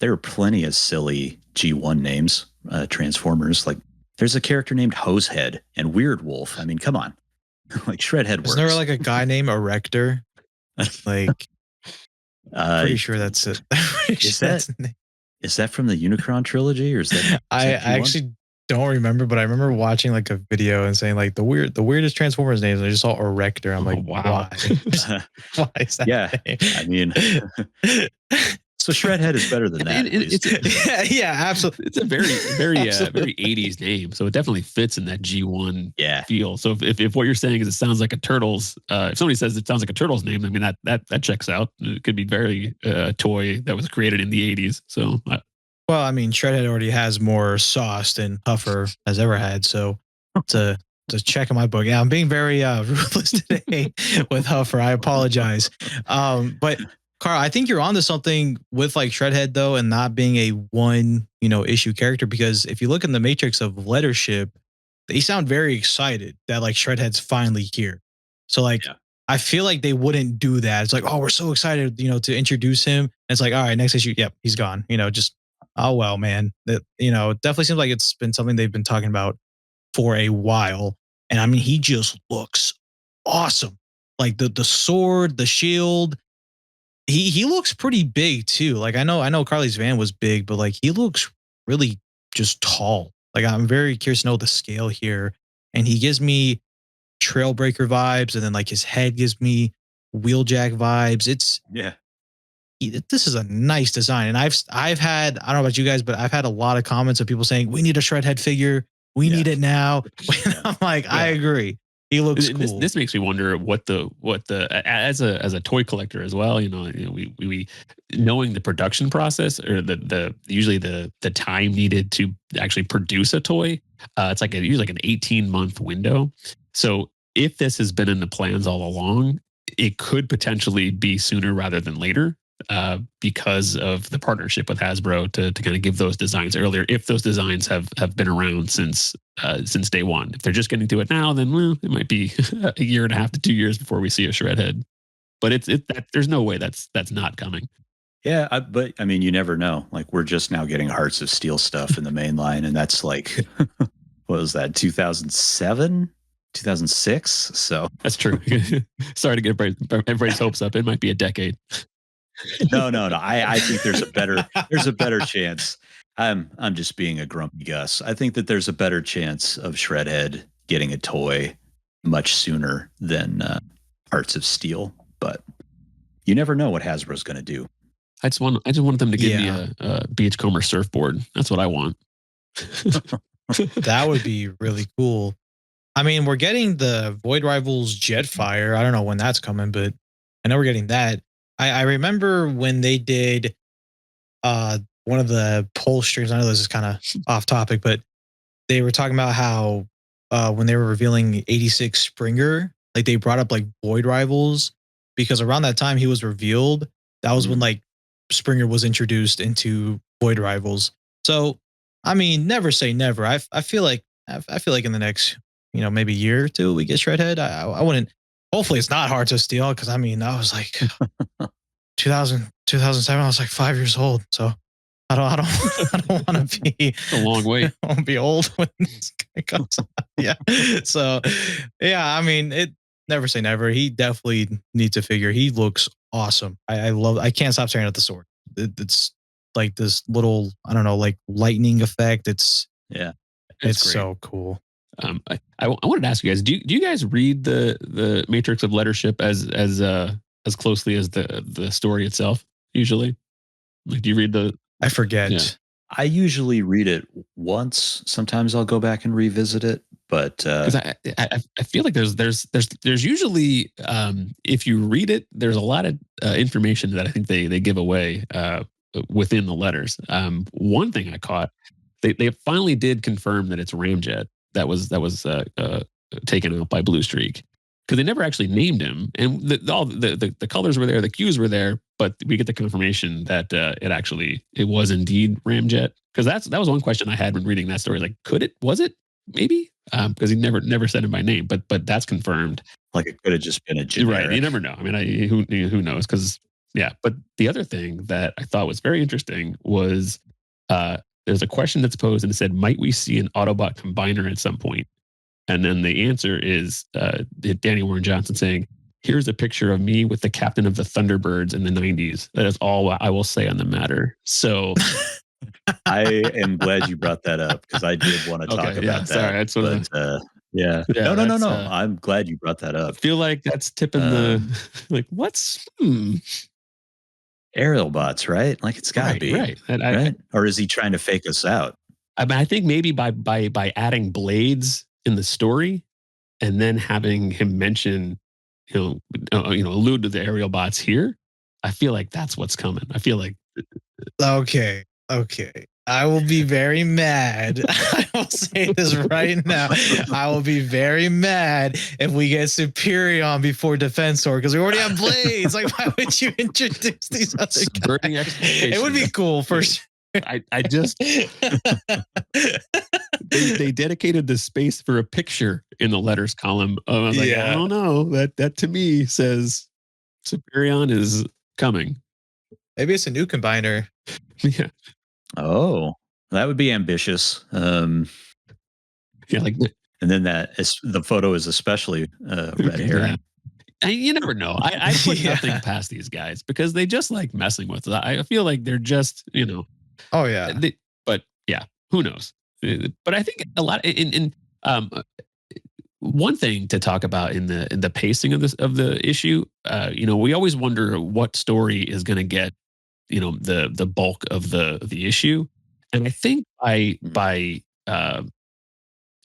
[SPEAKER 3] there are plenty of silly G1 names, Transformers. Like there's a character named Hosehead and Weird Wolf. I mean, come on, like Shredhead works.
[SPEAKER 1] Isn't there like a guy named Erector? Like, pretty sure that's it.
[SPEAKER 3] Is that from the Unicron trilogy, or is that?
[SPEAKER 1] I actually don't remember, but I remember watching like a video and saying like the weirdest Transformers names. And I just saw Erector. I'm like, wow, why is that?
[SPEAKER 3] Yeah, name? I mean, so Shredhead is better than that.
[SPEAKER 1] Yeah, absolutely.
[SPEAKER 2] It's a very 80s name, so it definitely fits in that G1 feel. So if what you're saying is it sounds like a Turtles, if somebody says it sounds like a Turtles name, I mean that checks out. It could be very toy that was created in the 80s. So.
[SPEAKER 1] Well, I mean, Shredhead already has more sauce than Huffer has ever had, so it's a check in my book. Yeah, I'm being very ruthless today with Huffer. I apologize. But Carl, I think you're onto something with like Shredhead though, and not being a one issue character. Because if you look in the matrix of Lettership, they sound very excited that like Shredhead's finally here. So like. Yeah. I feel like they wouldn't do that. It's like, oh, we're so excited, to introduce him. And it's like, all right, next issue, yep, he's gone. Just. Oh, well, man, it definitely seems like it's been something they've been talking about for a while. And I mean, he just looks awesome. Like the sword, the shield, he looks pretty big too. Like I know Carly's van was big, but like he looks really just tall. Like I'm very curious to know the scale here. And he gives me Trailbreaker vibes. And then like his head gives me Wheeljack vibes. This is a nice design. And I've had, I don't know about you guys, but I've had a lot of comments of people saying, we need a Shredhead figure. We need it now. I'm like, I agree. He looks cool.
[SPEAKER 2] This makes me wonder what the as a toy collector as well, we knowing the production process or usually the time needed to actually produce a toy. It's like usually like an 18-month window. So if this has been in the plans all along, it could potentially be sooner rather than later. Because of the partnership with Hasbro to kind of give those designs earlier, if those designs have been around since day one. If they're just getting to it now, then it might be a year and a half to 2 years before we see a Shredhead. But there's no way that's not coming.
[SPEAKER 3] Yeah, but I mean, you never know. Like we're just now getting Hearts of Steel stuff in the main line, and that's like, what was that? 2007. 2006. So
[SPEAKER 2] that's true. Sorry to get everybody's hopes up. It might be a decade.
[SPEAKER 3] No. I think there's a better chance. I'm just being a grumpy Gus. I think that there's a better chance of Shredhead getting a toy much sooner than Hearts of Steel, but you never know what Hasbro's going to do.
[SPEAKER 2] I just want them to give me a Beachcomber surfboard. That's what I want.
[SPEAKER 1] That would be really cool. I mean, we're getting the Void Rivals Jetfire. I don't know when that's coming, but I know we're getting that. I remember when they did one of the poll streams. I know this is kind of off topic, but they were talking about how when they were revealing 86 Springer, like they brought up like Void Rivals because around that time he was revealed. That was when like Springer was introduced into Void Rivals. So, I mean, never say never. I feel like in the next, maybe year or two, we get Shredhead. I wouldn't, hopefully it's not Hearts of Steel. Cause I mean, I was like 2007, I was like 5 years old. So I don't want to be
[SPEAKER 2] a long way.
[SPEAKER 1] I want to be old when this guy comes out. Yeah. So yeah, I mean, never say never. He definitely needs a figure. He looks awesome. I can't stop staring at the sword. It's like this little, I don't know, like lightning effect. It's so cool.
[SPEAKER 2] I wanted to ask you guys, do you guys read the Matrix of Lettership as closely as the story itself usually? Like, do you read the?
[SPEAKER 1] I forget.
[SPEAKER 3] Yeah. I usually read it once. Sometimes I'll go back and revisit it, But
[SPEAKER 2] because I feel like there's usually if you read it, there's a lot of information that I think they give away within the letters. One thing I caught, they finally did confirm that it's Ramjet that was taken out by Blue Streak, because they never actually named him, and all the colors were there, the cues were there, but we get the confirmation that it was indeed Ramjet. Because that was one question I had when reading that story. Like, was it maybe? Because he never said it by name, but that's confirmed.
[SPEAKER 3] Like it could have just been a generic.
[SPEAKER 2] Right, you never know. I mean, who knows? Because yeah. But the other thing that I thought was very interesting was there's a question that's posed and it said, "Might we see an Autobot combiner at some point?" And then the answer is Danny Warren Johnson saying, "Here's a picture of me with the captain of the Thunderbirds in the 90s. That is all I will say on the matter." So
[SPEAKER 3] I am glad you brought that up, because I did want to talk about that.
[SPEAKER 2] Sorry, that's what
[SPEAKER 3] yeah. No. I'm glad you brought that up.
[SPEAKER 2] I feel like that's tipping the like what's
[SPEAKER 3] aerial bots, right? Like it's got to be
[SPEAKER 2] right.
[SPEAKER 3] Right? Or is he trying to fake us out?
[SPEAKER 2] I mean, I think maybe by adding blades in the story, and then having him mention, allude to the aerial bots here. I feel like that's what's coming. I feel like
[SPEAKER 1] Okay. I will be very mad. I will say this right now. I will be very mad if we get Superion before Defensor, because we already have Blades. Like, why would you introduce these other
[SPEAKER 2] subverting
[SPEAKER 1] guys?
[SPEAKER 2] expectations.
[SPEAKER 1] It would be cool for sure.
[SPEAKER 2] I just they dedicated the space for a picture in the letters column. I was like, I don't know. That to me says Superion is coming.
[SPEAKER 1] Maybe it's a new combiner.
[SPEAKER 2] Yeah.
[SPEAKER 3] Oh, that would be ambitious.
[SPEAKER 2] Yeah, like,
[SPEAKER 3] and then the photo is especially red herring.
[SPEAKER 2] Yeah. You never know. I put nothing past these guys because they just like messing with it. I feel like they're just,
[SPEAKER 1] Oh yeah.
[SPEAKER 2] But yeah, who knows? But I think a lot in one thing to talk about in the pacing of the issue. We always wonder what story is going to get the bulk of the issue, and I think by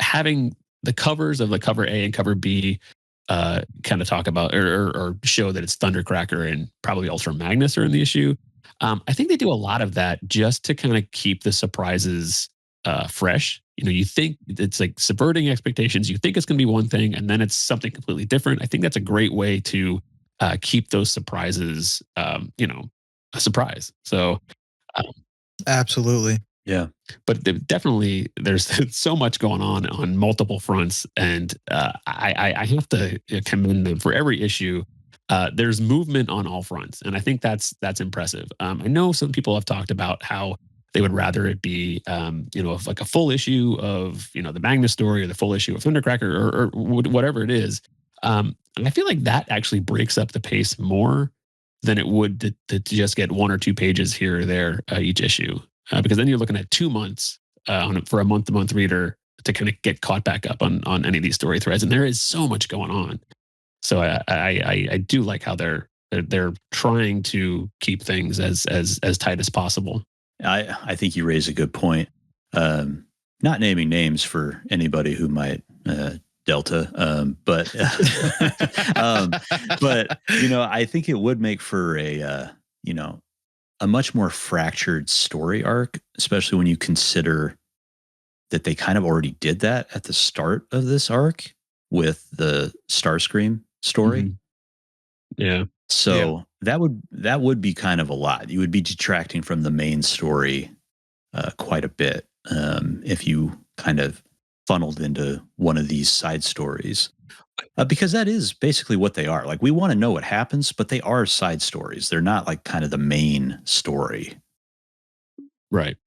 [SPEAKER 2] having the covers of the cover A and cover B kind of talk about or show that it's Thundercracker and probably Ultra Magnus are in the issue. I think they do a lot of that just to kind of keep the surprises fresh. You think it's like subverting expectations. You think it's going to be one thing, and then it's something completely different. I think that's a great way to keep those surprises, a surprise. So,
[SPEAKER 1] absolutely.
[SPEAKER 3] Yeah.
[SPEAKER 2] But definitely there's so much going on multiple fronts. And I have to commend them for every issue. There's movement on all fronts. And I think that's impressive. I know some people have talked about how they would rather it be, like a full issue of, the Magnus story or the full issue of Thundercracker or whatever it is. And I feel like that actually breaks up the pace more than it would to just get one or two pages here or there each issue. Because then you're looking at 2 months for a month-to-month reader to kind of get caught back up on any of these story threads. And there is so much going on. So I do like how they're trying to keep things as tight as possible.
[SPEAKER 3] I think you raise a good point. Not naming names for anybody who might Delta, but I think it would make for a much more fractured story arc, especially when you consider that they kind of already did that at the start of this arc with the Starscream story.
[SPEAKER 2] Mm-hmm. Yeah.
[SPEAKER 3] So that would be kind of a lot. You would be detracting from the main story quite a bit if you kind of funneled into one of these side stories. Because that is basically what they are. Like, we want to know what happens, but they are side stories. They're not like kind of the main story.
[SPEAKER 2] Right.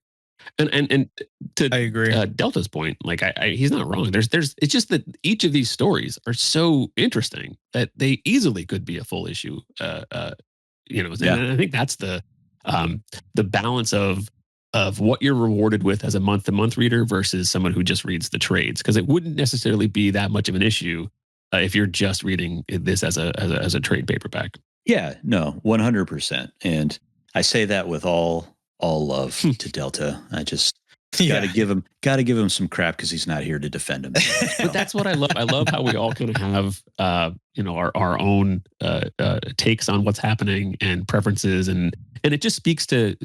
[SPEAKER 2] And to
[SPEAKER 1] I agree.
[SPEAKER 2] Delta's point, like he's not wrong. There's it's just that each of these stories are so interesting that they easily could be a full issue. And I think that's the balance of what you're rewarded with as a month-to-month reader versus someone who just reads the trades, because it wouldn't necessarily be that much of an issue if you're just reading this as a trade paperback.
[SPEAKER 3] Yeah, no, 100%. And I say that with all love to Delta. Got to give him some crap because he's not here to defend him.
[SPEAKER 2] But that's what I love. I love how we all kind of have, our own takes on what's happening and preferences, and it just speaks to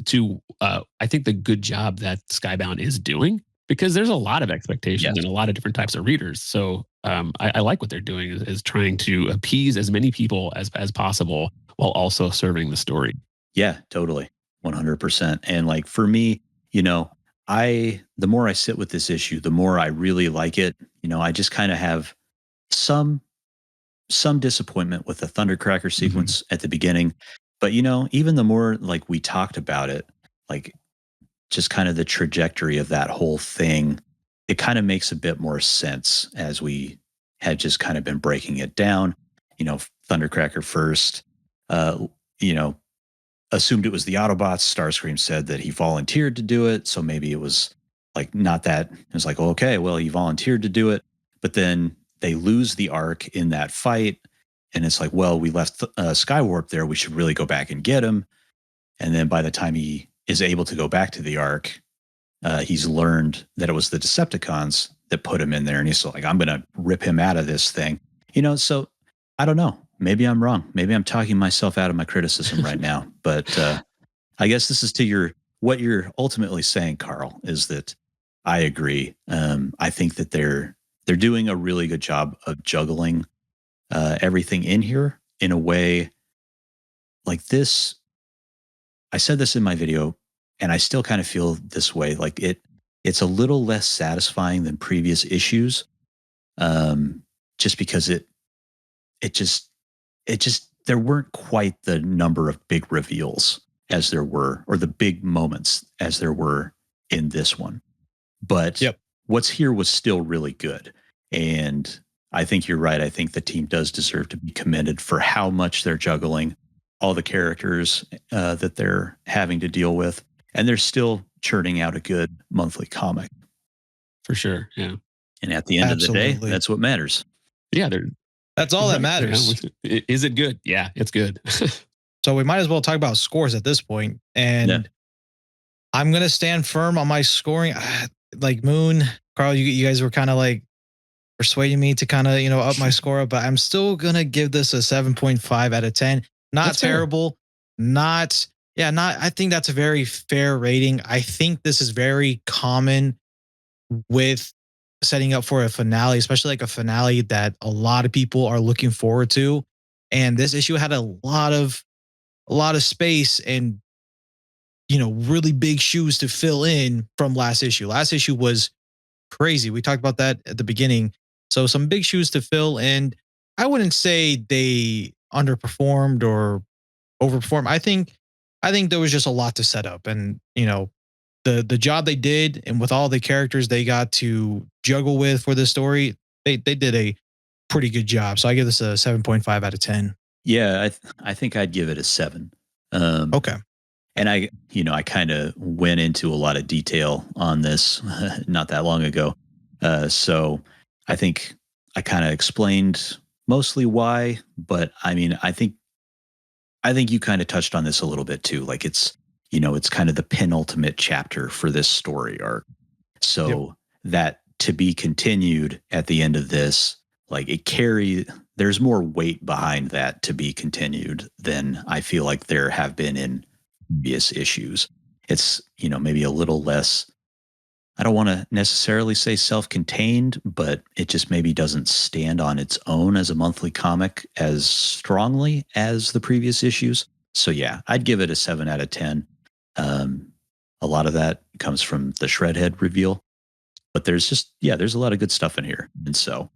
[SPEAKER 2] I think the good job that Skybound is doing, because there's a lot of expectations and a lot of different types of readers. So I like what they're doing is trying to appease as many people as possible while also serving the story.
[SPEAKER 3] Yeah, totally, 100%. And like for me, the more I sit with this issue, the more I really like it. I just kind of have some disappointment with the Thundercracker sequence at the beginning. But, even the more like we talked about it, like just kind of the trajectory of that whole thing, it kind of makes a bit more sense as we had just kind of been breaking it down. Thundercracker first, assumed it was the Autobots. Starscream said that he volunteered to do it. So maybe it was like not that. It was like, okay, well, he volunteered to do it. But then they lose the Ark in that fight. And it's like, well, we left Skywarp there. We should really go back and get him. And then by the time he is able to go back to the Ark, he's learned that it was the Decepticons that put him in there. And he's like, I'm going to rip him out of this thing. So I don't know. Maybe I'm wrong. Maybe I'm talking myself out of my criticism right now. But I guess this is to what you're ultimately saying, Carl, is that I agree. I think that they're doing a really good job of juggling everything in here in a way like this. I said this in my video, and I still kind of feel this way. Like it's a little less satisfying than previous issues, just because it just there weren't quite the number of big reveals as there were, or the big moments as there were in this one. But what's here was still really good. And I think you're right. I think the team does deserve to be commended for how much they're juggling all the characters that they're having to deal with. And they're still churning out a good monthly comic.
[SPEAKER 2] For sure. Yeah.
[SPEAKER 3] And at the end of the day, that's what matters.
[SPEAKER 2] Yeah.
[SPEAKER 1] That's all that matters.
[SPEAKER 2] Is it good? Yeah, it's good.
[SPEAKER 1] So we might as well talk about scores at this point. And I'm going to stand firm on my scoring. Like Moon, Carl, you guys were kind of like persuading me to kind of, up my score, but I'm still going to give this a 7.5 out of 10. Not that's terrible. Fair. I think that's a very fair rating. I think this is very common with setting up for a finale, especially like a finale that a lot of people are looking forward to. And this issue had a lot of space and, really big shoes to fill in from last issue. Last issue was crazy. We talked about that at the beginning. So some big shoes to fill. And I wouldn't say they underperformed or overperformed. I think there was just a lot to set up, and, the job they did, and with all the characters they got to juggle with for this story, they did a pretty good job. So I give this a 7.5 out of 10.
[SPEAKER 3] Yeah, I think I'd give it a 7.
[SPEAKER 1] Okay.
[SPEAKER 3] And I kind of went into a lot of detail on this not that long ago. So I think I kind of explained mostly why, but I mean, I think you kind of touched on this a little bit too. Like it's kind of the penultimate chapter for this story arc. So that to be continued at the end of this, like there's more weight behind that to be continued than I feel like there have been in previous issues. It's, maybe a little less, I don't want to necessarily say self-contained, but it just maybe doesn't stand on its own as a monthly comic as strongly as the previous issues. So yeah, I'd give it a 7 out of 10. A lot of that comes from the Shredhead reveal, but there's a lot of good stuff in here. And so,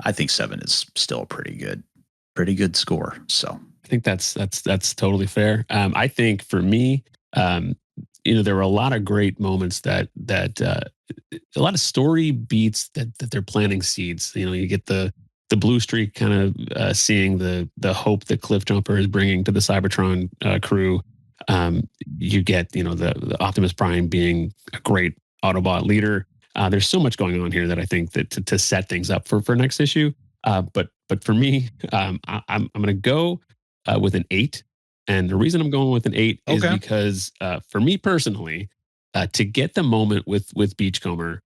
[SPEAKER 3] I think 7 is still a pretty good score. So
[SPEAKER 2] I think that's totally fair. I think for me, there were a lot of great moments that a lot of story beats that they're planting seeds. You get the blue streak kind of seeing the hope that Cliffjumper is bringing to the Cybertron crew. You get the Optimus Prime being a great Autobot leader. There's so much going on here that I think that to set things up for next issue. But for me, I'm going to go with an 8. And the reason I'm going with an 8 is because for me personally, to get the moment with Beachcomber,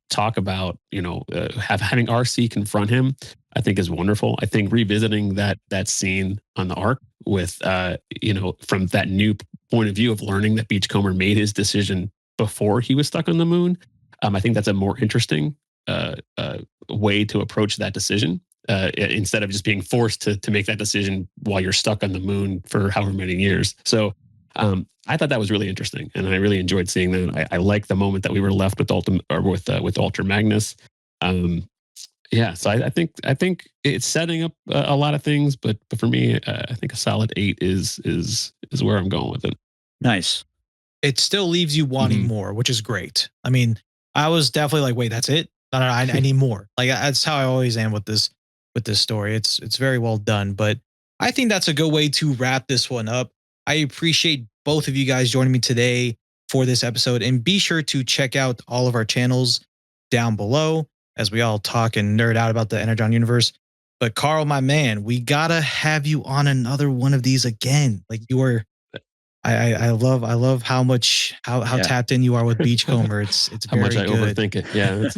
[SPEAKER 2] talk about having Arcee confront him, I think is wonderful. I think revisiting that scene on the Ark with from that new point of view of learning that Beachcomber made his decision before he was stuck on the moon. I think that's a more interesting way to approach that decision, instead of just being forced to make that decision while you're stuck on the moon for however many years. So I thought that was really interesting, and I really enjoyed seeing that. I like the moment that we were left with Ultra Magnus. So I think it's setting up a lot of things, but for me, I think a solid 8 is where I'm going with it.
[SPEAKER 3] Nice.
[SPEAKER 1] It still leaves you wanting more, which is great. I mean, I was definitely like, wait, that's it? No, I need more. Like that's how I always am with this story. It's very well done, but I think that's a good way to wrap this one up. I appreciate both of you guys joining me today for this episode, and be sure to check out all of our channels down below as we all talk and nerd out about the Energon universe. But Carl, my man, we gotta have you on another one of these again. Like you were, I love how tapped in you are with Beachcomber. It's
[SPEAKER 2] how
[SPEAKER 1] very
[SPEAKER 2] much I
[SPEAKER 1] good.
[SPEAKER 2] overthink it. Yeah,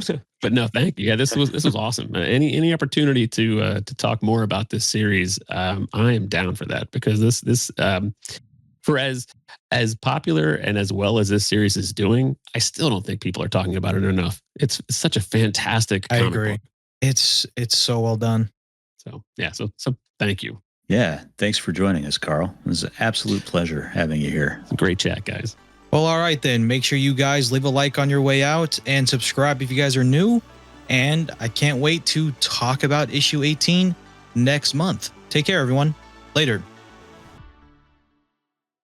[SPEAKER 2] but no, thank you. Yeah, this was awesome. Any opportunity to talk more about this series, I am down for that, because this for as popular and as well as this series is doing, I still don't think people are talking about it enough. It's such a fantastic comic
[SPEAKER 1] agree.
[SPEAKER 2] book.
[SPEAKER 1] It's so well done.
[SPEAKER 2] So yeah, so thank you.
[SPEAKER 3] Yeah, thanks for joining us, Carl. It was an absolute pleasure having you here.
[SPEAKER 2] Great chat, guys.
[SPEAKER 1] Well, all right then. Make sure you guys leave a like on your way out and subscribe if you guys are new. And I can't wait to talk about issue 18 next month. Take care, everyone. Later.